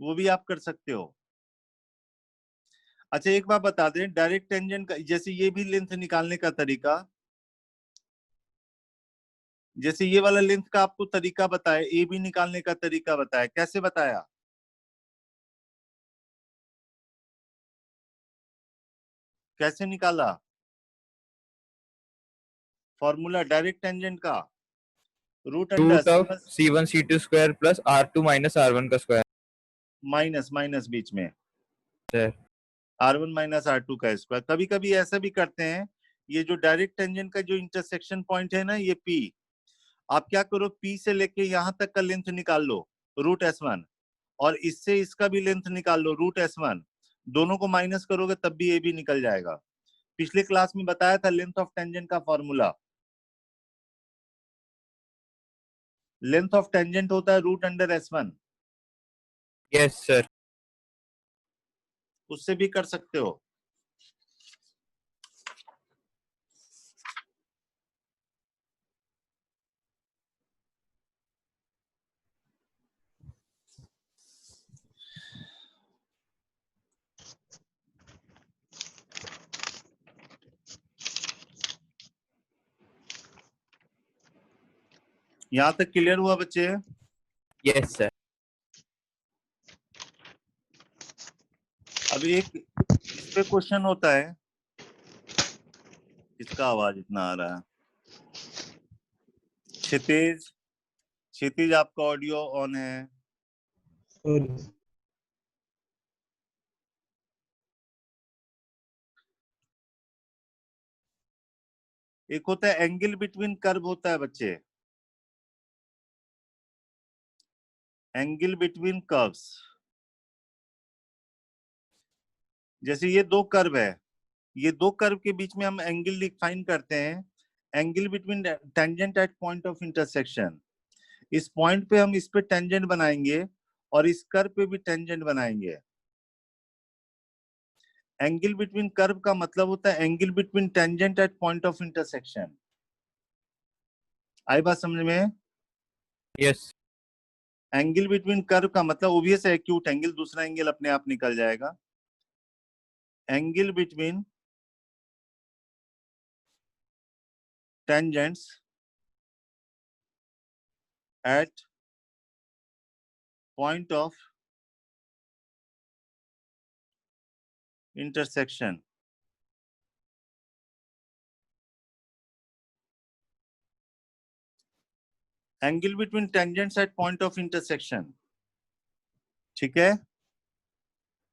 वो भी आप कर सकते हो। अच्छा एक बात बता दें, डायरेक्ट टेंजेंट का जैसे ये भी लेंथ निकालने का तरीका, जैसे ये वाला लेंथ का आपको तरीका बताया, ए बी निकालने का तरीका बताया, कैसे बताया? कैसे निकाला फॉर्मूला डायरेक्ट टेंजेंट का? Root under root of C1 C2² + R2 - R1 का स्क्वायर। माइनस माइनस बीच में सर R1 - R2 का स्क्वायर। कभी कभी ऐसा भी करते हैं, ये जो डायरेक्ट टेंजेंट का जो इंटरसेक्शन पॉइंट है ना, ये P, आप क्या करो, P से लेके यहां तक का लेंथ निकाल लो √S1, और इससे इसका भी लेंथ निकाल लो √S1, दोनों को माइनस करोगे तब भी ये भी निकल जाएगा। पिछले क्लास में बताया था लेंथ ऑफ टेंजेंट का फॉर्मूला, लेंथ ऑफ टेंजेंट होता है √S1, यस सर। उससे भी कर सकते हो। यहाँ तक क्लियर हुआ बच्चे? Yes sir. अब एक इस पे क्वेश्चन होता है, इसका आवाज इतना आ रहा है। क्षितिज, क्षितिज आपका ऑडियो ऑन है? एक होता है एंगल बिटवीन कर्व होता है बच्चे, एंगल बिटवीन कर्व्स। जैसे ये दो कर्व है, ये दो कर्व के बीच में हम एंगल डिफाइन करते हैं, angle between tangent at point of intersection. इस पॉइंट पे हम इस पे टेंजेंट बनाएंगे और इस कर्व पे भी टेंजेंट बनाएंगे। एंगल बिटवीन कर्व का मतलब होता है angle between tangent at point of intersection. आई बात समझ में? यस। एंगल बिटवीन कर्व का मतलब ओब्वियस है एक्यूट एंगल, दूसरा एंगल अपने आप निकल जाएगा। Angle between tangents at point of intersection. Angle between tangents at point of intersection, ठीक है?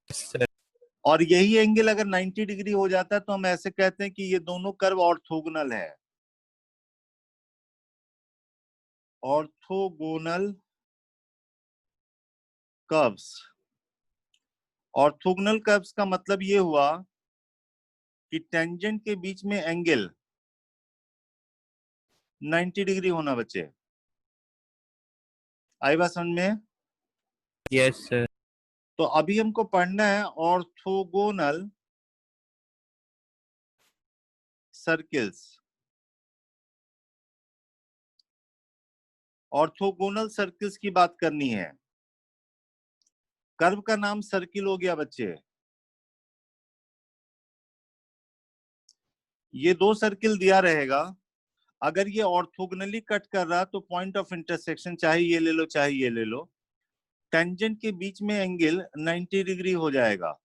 सर। और यही एंगल अगर 90 डिग्री हो जाता है तो हम ऐसे कहते हैं कि ये दोनों कर्व ऑर्थोगोनल है। Orthogonal curves. ऑर्थोगोनल कर्व्स का मतलब ये हुआ कि टेंजेंट के बीच में एंगल 90 डिग्री होना बच्चे। आई बात समझ में? Yes sir. तो अभी हमको पढ़ना है ऑर्थोगोनल सर्किल्स। ऑर्थोगोनल सर्किल्स की बात करनी है। कर्व का नाम सर्किल हो गया बच्चे। ये दो सर्किल दिया रहेगा, अगर ये ऑर्थोगोनली कट कर रहा तो पॉइंट ऑफ इंटरसेक्शन चाहे ये ले लो चाहे ये ले लो, टेंजेंट के बीच में एंगल 90 डिग्री हो जाएगा।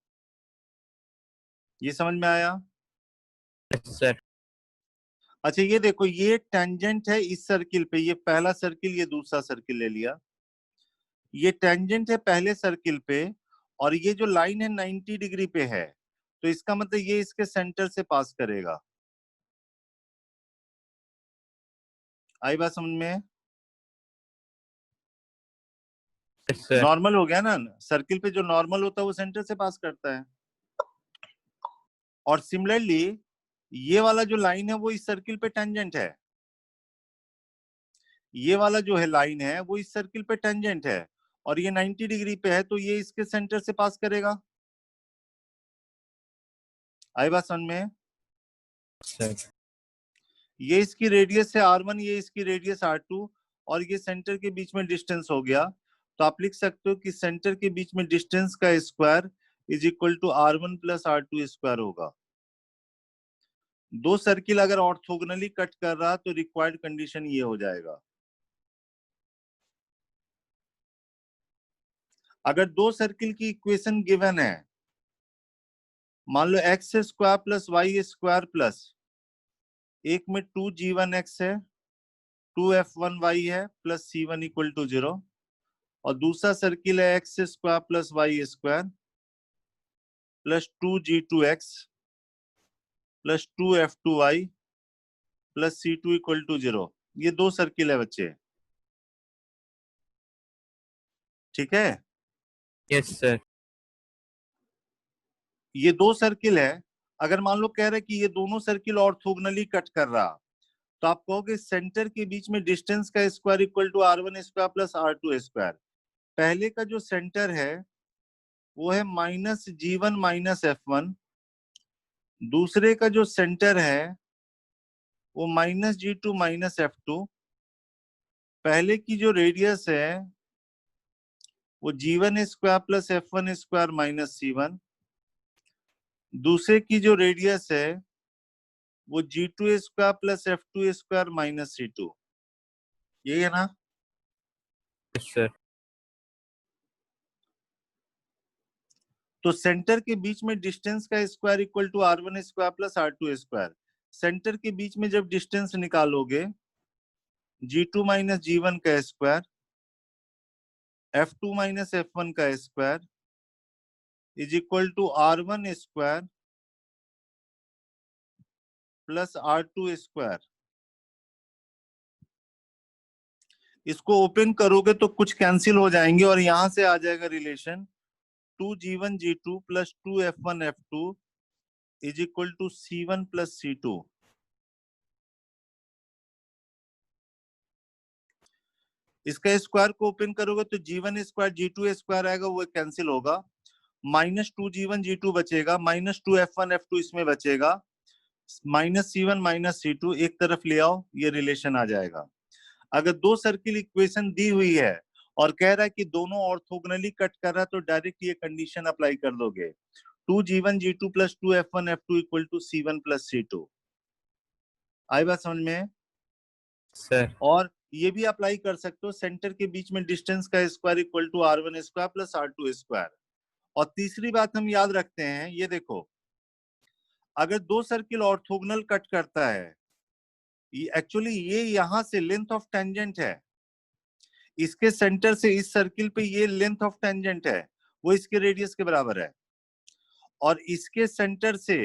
ये समझ में आया? Yes sir. अच्छा ये देखो, ये टेंजेंट है इस सर्किल पे, ये पहला सर्किल, ये दूसरा सर्किल ले लिया। ये टेंजेंट है पहले सर्किल पे और ये जो लाइन है 90 डिग्री पे है, तो इसका मतलब ये इसके सेंटर से पास करेगा। आई बात समझ में? Yes sir. नॉर्मल हो गया ना, सर्किल पे जो नॉर्मल होता है वो सेंटर से पास करता है। और सिमिलरली ये वाला जो लाइन है वो इस सर्किल पे टेंजेंट है, ये वाला जो है लाइन है वो इस सर्किल पे टेंजेंट है और ये 90 डिग्री पे है, तो ये इसके सेंटर से पास करेगा। आई बात समझ में? सर। ये इसकी रेडियस है r1, ये इसकी रेडियस r2 और ये सेंटर के बीच में डिस्टेंस हो गया। तो आप लिख सकते हो कि सेंटर के बीच में डिस्टेंस का square is equal to r1 plus r2 square होगा। दो सर्किल अगर ऑर्थोगोनली कट कर रहा तो रिक्वायर्ड कंडीशन ये हो जाएगा। अगर दो सर्किल की इक्वेशन गिवन है, मान लो X square plus Y square plus, एक में 2g1x है, 2f1y है प्लस c1 इक्वल टू 0, और दूसरा सर्किल है x square plus Y square plus 2g2x plus 2f2y plus c2 equal to 0। ये दो सर्किल है बच्चे, ठीक है? Yes sir. ये दो सर्किल है। अगर मान लो कह रहे कि ये दोनों सर्किल ऑर्थोगोनली कट कर रहा, तो आप कहोगे सेंटर के बीच में डिस्टेंस का square equal to r1 square plus r2 square. पहले का जो सेंटर है वो है -g1 माइनस f1, दूसरे का जो सेंटर है वो -g2 माइनस f2। पहले की जो रेडियस है वो g1 square plus f1 square minus c1, दूसरे की जो रेडियस है वो g2 square plus f2 square minus c2। यही है ना? Yes sir. तो सेंटर के बीच में डिस्टेंस का square equal to r1 square plus r2 square. Centre के बीच में जब डिस्टेंस निकालोगे g2 माइनस g1 का स्क्वायर f2 माइनस f1 का square is equal to r1 square plus r2 square. इसको ओपन करोगे तो कुछ कैंसिल हो जाएंगे और यहां से आ जाएगा relation 2g1 g2 plus 2f1 f2 is equal to c1 plus c2। इसका स्क्वायर को ओपन करोगे तो g1 स्क्वायर g2 स्क्वायर आएगा, वो कैंसिल होगा। माइनस 2g1 g2 बचेगा, माइनस 2f1 f2 इसमें बचेगा, माइनस c1 माइनस c2 एक तरफ ले आओ, ये रिलेशन आ जाएगा। अगर दो सर्किल इक्वेशन दी हुई है और कह रहा है कि दोनों ऑर्थोगोनली कट कर रहा है तो डायरेक्ट ये कंडीशन अप्लाई कर दोगे 2g1 g2 plus 2f1 f2 equal to c1 plus c2। आई बात समझ में? सर और ये भी अप्लाई कर सकते हो सेंटर के बीच में डिस्टेंस का square equal to r1 square plus r2 square. और तीसरी बात हम याद रखते हैं, ये देखो, अगर दो सर्किल ऑर्थोगोनल कट करता है, एक्चुअली ये यहां से लेंथ ऑफ टेंजेंट है, इसके सेंटर से इस सर्किल पे ये लेंथ ऑफ टेंजेंट है, वो इसके रेडियस के बराबर है। और इसके सेंटर से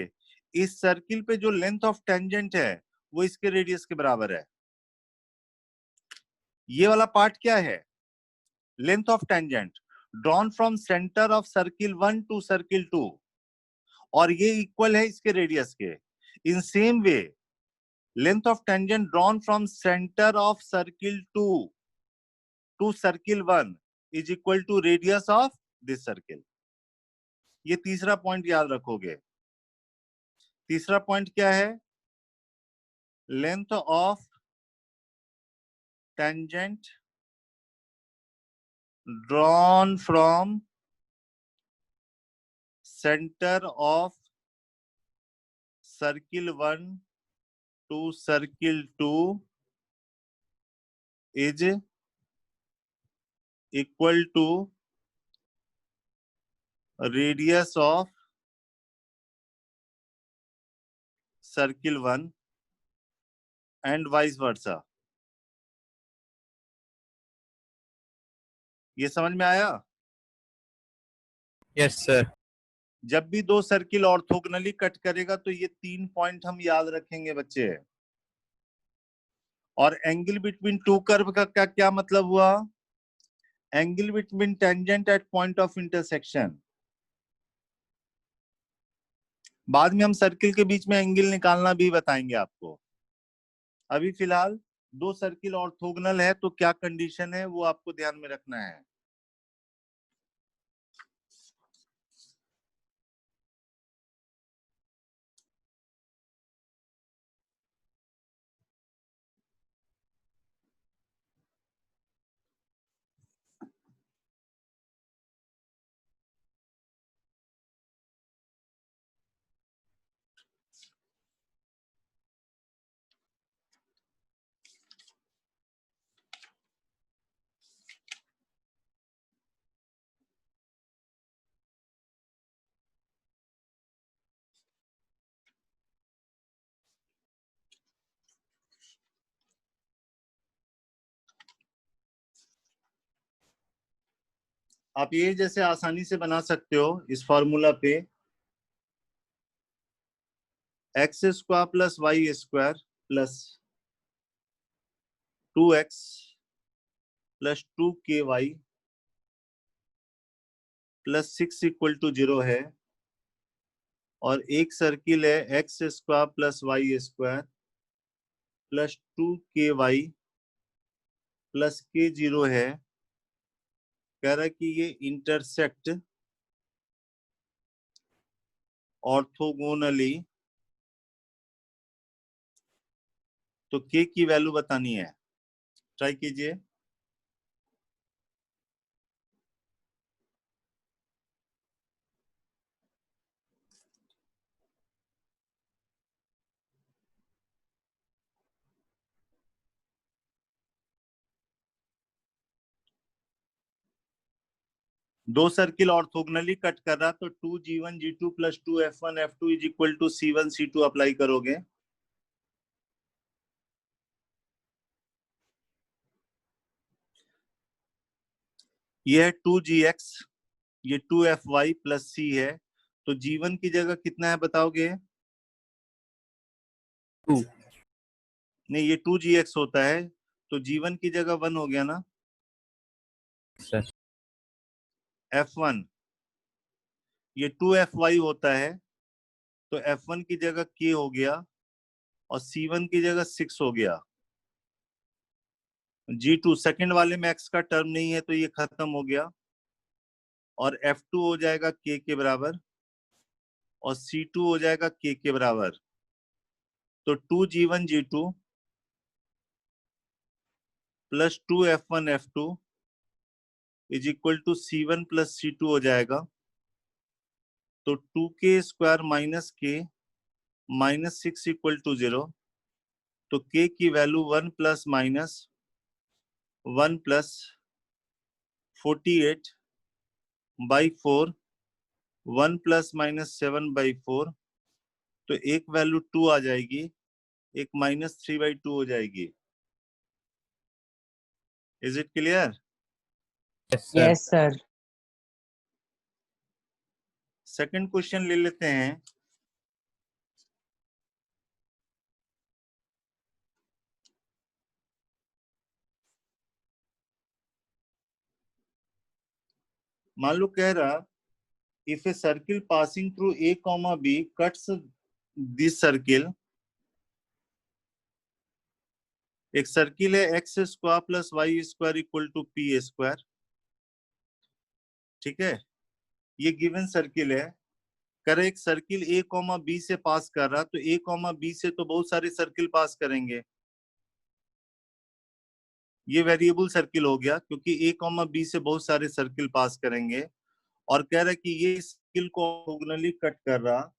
इस सर्किल पे जो लेंथ ऑफ टेंजेंट है वो इसके रेडियस के बराबर है। ये वाला पार्ट क्या है? Length of tangent drawn from centre of circle 1 to circle 2, और ये इक्वल है इसके रेडियस के। In same way length of tangent drawn from centre of circle 2 to circle 1 is equal to radius of this circle. ये तीसरा पॉइंट याद रखोगे। तीसरा पॉइंट क्या है? Length of tangent drawn from centre of circle 1 to circle 2 is equal to radius of circle 1 and vice versa. ये समझ में आया? Yes sir. जब भी दो सर्किल ऑर्थोगोनली कट करेगा तो ये तीन पॉइंट हम याद रखेंगे बच्चे। और एंगल बिटवीन टू कर्व का क्या मतलब हुआ? Angle between tangent at point of intersection. बाद में हम सर्किल के बीच में एंगल निकालना भी बताएंगे आपको। अभी फिलहाल दो सर्किल ऑर्थोगोनल है तो क्या कंडीशन है वो आपको ध्यान में रखना है। आप ये जैसे आसानी से बना सकते हो इस फॉर्मूला पे, X square plus Y square plus 2x plus 2ky plus 6 equal to 0 है। और एक सर्किल है x square plus Y square plus 2ky plus k0 है। कह रहा है कि ये इंटरसेक्ट ऑर्थोगोनली, तो k की वैल्यू बतानी है। ट्राई कीजिए। दो सर्किल ऑर्थोगोनली कट कर रहा, तो 2G1G2 plus 2F1F2 is equal to C1C2 apply करोगे। ये है 2Gx, ये 2Fy प्लस C है, तो G1 की जगह कितना है बताओगे? 2 नहीं, ये 2Gx होता है, तो G1 की जगह 1 हो गया ना। सर। F1 ये 2Fy होता है, तो F1 की जगह K हो गया और C1 की जगह 6 हो गया। G2 सेकंड वाले में X का टर्म नहीं है, तो ये खत्म हो गया, और F2 हो जाएगा K के बराबर और C2 हो जाएगा K के बराबर। तो 2G1G2 plus 2F1F2 is equal to C1 plus C2 हो जाएगा। तो 2K square minus K minus 6 equal to 0। तो K की value 1 plus minus 1 plus 48/4, 1 plus minus 7/4, तो एक वैल्यू 2 आ जाएगी, एक माइनस 3/2 हो जाएगी। Is it clear? Yes sir. Second question ले लेते हैं। मान लो कह रहा, if a circle passing through A, B cuts this circle, एक सर्किल है x square plus Y square equal to p square, ठीक है, ये गिवन सर्किल है। कर एक सर्किल A, B से पास कर रहा, तो A, B से तो बहुत सारे सर्किल पास करेंगे, ये वेरिएबल सर्किल हो गया क्योंकि A, B से बहुत सारे सर्किल पास करेंगे। और कह रहा है कि ये सर्किल को ऑर्थोगोनली कट कर रहा,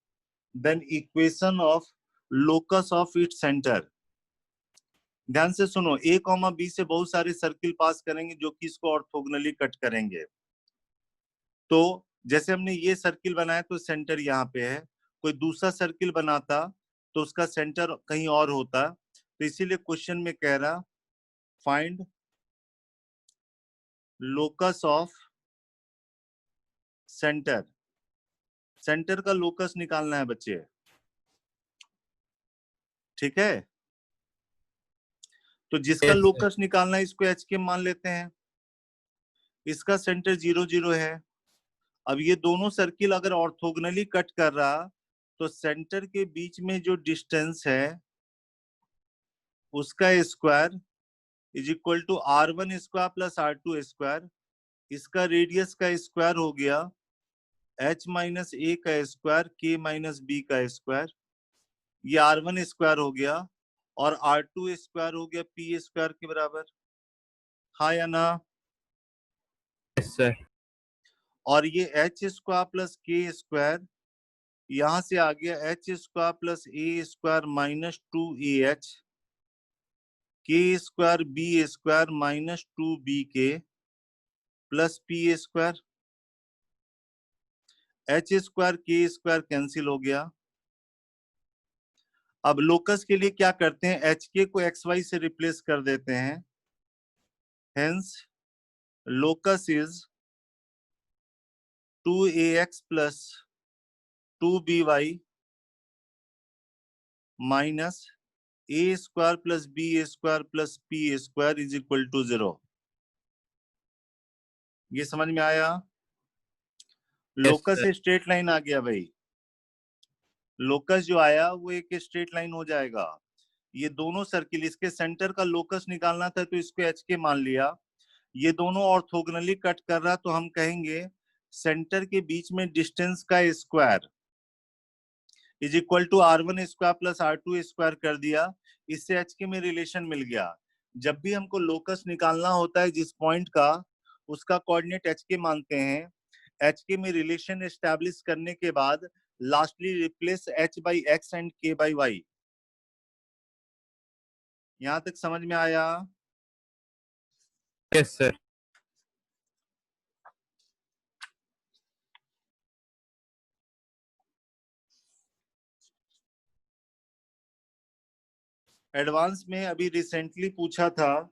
then equation of locus of its centre. ध्यान से सुनो, A, B से बहुत सारे सर्किल पास करेंगे जो कि इसको ऑर्थोगोनली कट करेंगे। तो जैसे हमने ये सर्किल बनाया तो सेंटर यहाँ पे है, कोई दूसरा सर्किल बनाता तो उसका सेंटर कहीं और होता, तो इसीलिए क्वेश्चन में कह रहा find locus of centre. Centre का लोकस निकालना है बच्चे, ठीक है। तो जिसका Yes, लोकस निकालना है इसको एच के मान लेते हैं, इसका सेंटर 0 0 है। अब ये दोनों सर्किल अगर ऑर्थोगोनली कट कर रहा, तो सेंटर के बीच में जो डिस्टेंस है उसका square is equal to R1 square plus R2 square, इसका रेडियस का स्क्वायर हो गया H माइनस ए का स्क्वायर K माइनस बी का स्क्वायर, ये R1 स्क्वायर हो गया और R2 स्क्वायर हो गया P स्क्वायर के बराबर, हाँ या ना? yes sir. और ये H square plus K square यहां से आ गया H square plus A square minus 2AH, K square B square minus 2BK plus P square, H square K square cancel हो गया। अब लोकस के लिए क्या करते हैं, HK को XY से रिप्लेस कर देते हैं, hence locus is 2AX plus 2BY minus A square plus B square plus P square is equal to 0। ये समझ में आया? लोकस स्ट्रेट लाइन आ गया भाई, लोकस जो आया वो एक स्ट्रेट लाइन हो जाएगा। ये दोनों सर्किल, इसके सेंटर का लोकस निकालना था तो इसको एच के मान लिया, ये दोनों ऑर्थोगोनली कट कर रहा तो हम कहेंगे सेंटर के बीच में डिस्टेंस का square is equal to R1 square plus R2 square कर दिया, इससे एच के में रिलेशन मिल गया। जब भी हमको लोकस निकालना होता है जिस पॉइंट का, उसका कोऑर्डिनेट एच के मानते हैं, एच के में रिलेशन एस्टैब्लिश करने के बाद lastly replace h by x and k by y. यहां तक समझ में आया? Yes sir. एडवांस में अभी रिसेंटली पूछा था,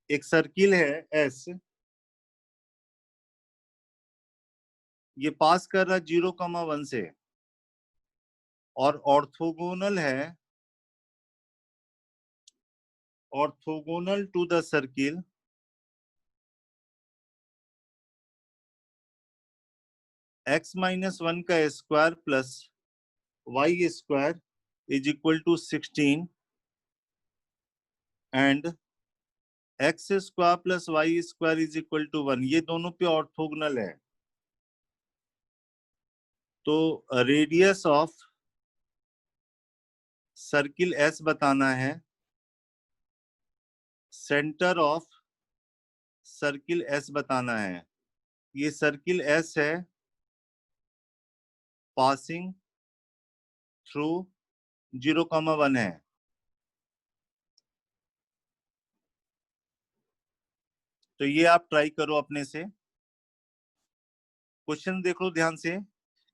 एक सर्किल है एस, ये पास कर रहा 0,1 से और orthogonal to the circle x-1 का square plus y square is equal to 16 and x square plus y square is equal to 1, ये दोनों पे ऑर्थोगोनल है। तो रेडियस ऑफ सर्किल S बताना है, सेंटर ऑफ सर्किल S बताना है। ये सर्किल S है पासिंग थ्रू 0,1 है। तो ये आप ट्राई करो अपने से। क्वेश्चन देख लो ध्यान से।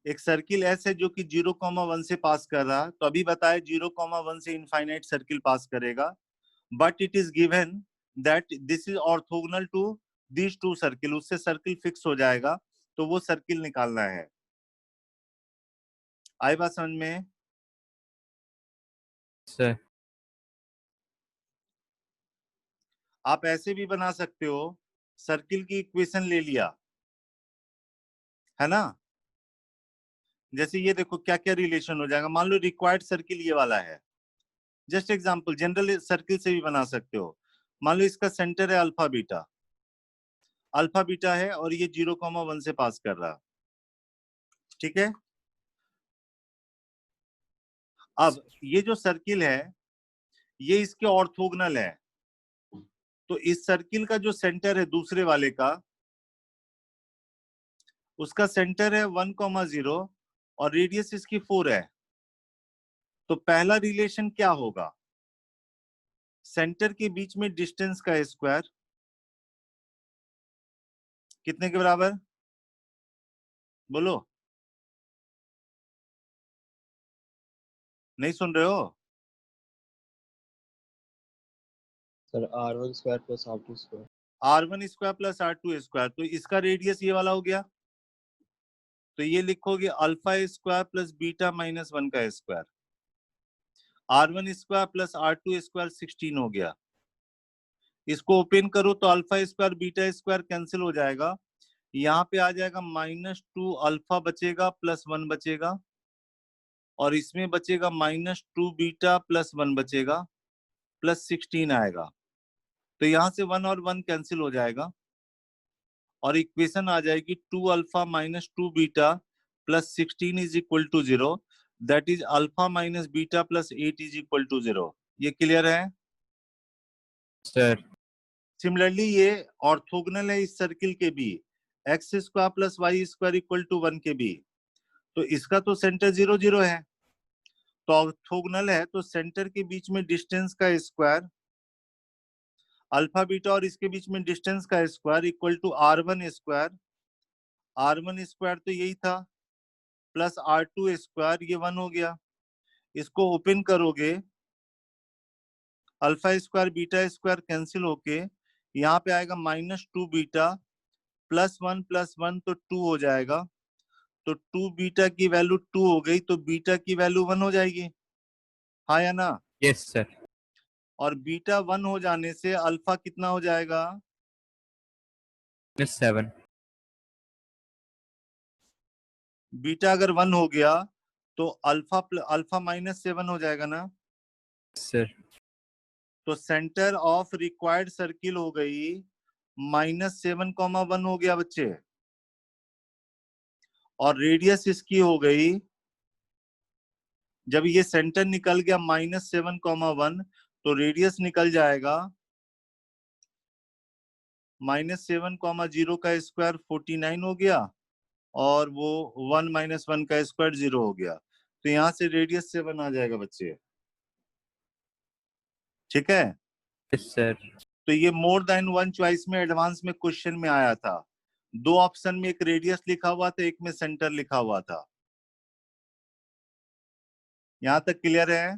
एक सर्किल S है जो कि 0,1 से पास कर रहा, तो अभी बताया 0,1 से इनफाइनाइट सर्किल पास करेगा, but it is given that this is orthogonal to this two circle, उससे सर्किल फिक्स हो जाएगा, तो वो सर्किल निकालना है। आई बात समझ में? सर आप ऐसे भी बना सकते हो, सर्किल की इक्वेशन ले लिया है ना, जैसे ये देखो क्या क्या रिलेशन हो जाएगा। मान लो रिक्वायर्ड सर्किल ये वाला है, जस्ट एग्जांपल, जनरल सर्किल से भी बना सकते हो। मान लो इसका सेंटर है अल्फा बीटा है और ये 0,1 से पास कर रहा, ठीक है। अब ये जो सर्किल है ये इसके ऑर्थोगोनल है, तो इस सर्किल का जो सेंटर है दूसरे वाले का, उसका सेंटर है 1,0 और रेडियस इसकी 4 है। तो पहला रिलेशन क्या होगा, सेंटर के बीच में डिस्टेंस का स्क्वायर कितने के बराबर, बोलो, नहीं सुन रहे हो? Sir R1 square plus R2 square. R1 square plus R2 square, तो इसका रेडियस ये वाला हो गया, तो ये लिखोगे alpha square plus beta minus 1 का square. R1 square plus R2 square 16 हो गया। इसको ओपन करो तो alpha square beta square cancel हो जाएगा, यहाँ पे आ जाएगा -2 अल्फा बचेगा प्लस 1 बचेगा, और इसमें बचेगा -2 बीटा प्लस 1 बचेगा, प्लस 16 आएगा। तो यहाँ से 1 और 1 कैंसिल हो जाएगा और इक्वेशन आ जाएगी 2 alpha minus 2 beta plus 16 is equal to 0, that is alpha minus beta plus 8 is equal to 0। ये क्लियर है सर? सिमिलरली ये ऑर्थोगोनल है इस सर्किल के भी, x square plus Y square equal to 1 के भी, तो इसका तो सेंटर 0 0 है, तो ऑर्थोगोनल है, तो सेंटर के बीच में डिस्टेंस का स्क्वायर, अल्फा बीटा और इसके बीच में डिस्टेंस का square equal to R1 square, R1 square तो यही था, प्लस R2 स्क्वायर, ये 1 हो गया। इसको ओपन करोगे, alpha square beta square cancel होके यहाँ पे आएगा -2 बीटा प्लस 1 तो 2 हो जाएगा, तो 2 बीटा की वैल्यू 2 हो गई, तो बीटा की वैल्यू 1 हो जाएगी, हाँ या ना? Yes sir. और बीटा 1 हो जाने से अल्फा कितना हो जाएगा, -7। बीटा अगर 1 हो गया तो अल्फा -7 हो जाएगा ना। सर तो सेंटर ऑफ रिक्वायर्ड सर्किल हो गई -7,1 हो गया बच्चे, और रेडियस इसकी हो गई, जब ये सेंटर निकल गया -7,1, तो रेडियस निकल जाएगा -7,0 का स्क्वायर 49 हो गया, और वो 1 - 1 का स्क्वायर 0 हो गया, तो यहाँ से रेडियस 7 आ जाएगा बच्चे, ठीक है। Yes sir. तो ये मोर देन वन चॉइस में एडवांस में क्वेश्चन में आया था, 2 ऑप्शन में एक रेडियस लिखा हुआ था, एक में सेंटर लिखा हुआ था। यहाँ तक क्लियर है?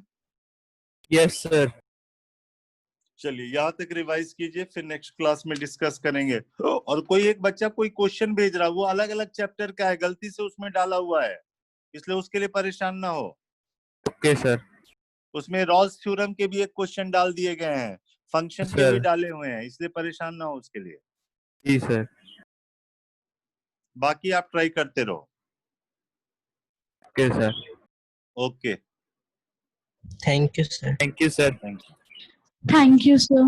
Yes sir. चलिए यहाँ तक रिवाइज कीजिए, फिर नेक्स्ट क्लास में डिस्कस करेंगे। और कोई एक बच्चा कोई क्वेश्चन भेज रहा है, वो अलग अलग चैप्टर का है, गलती से उसमें डाला हुआ है, इसलिए उसके लिए परेशान ना हो। Okay sir. उसमें रॉल्स थ्योरम के भी एक क्वेश्चन डाल दिए गए हैं, फंक्शन के सर। भी डाले हुए हैं, इसलिए परेशान ना हो उसके लिए। जी सर। बाकी आप ट्राई करते रहो। Okay sir. Okay, Thank you, sir. Thank you sir. Thank you. Thank you, sir.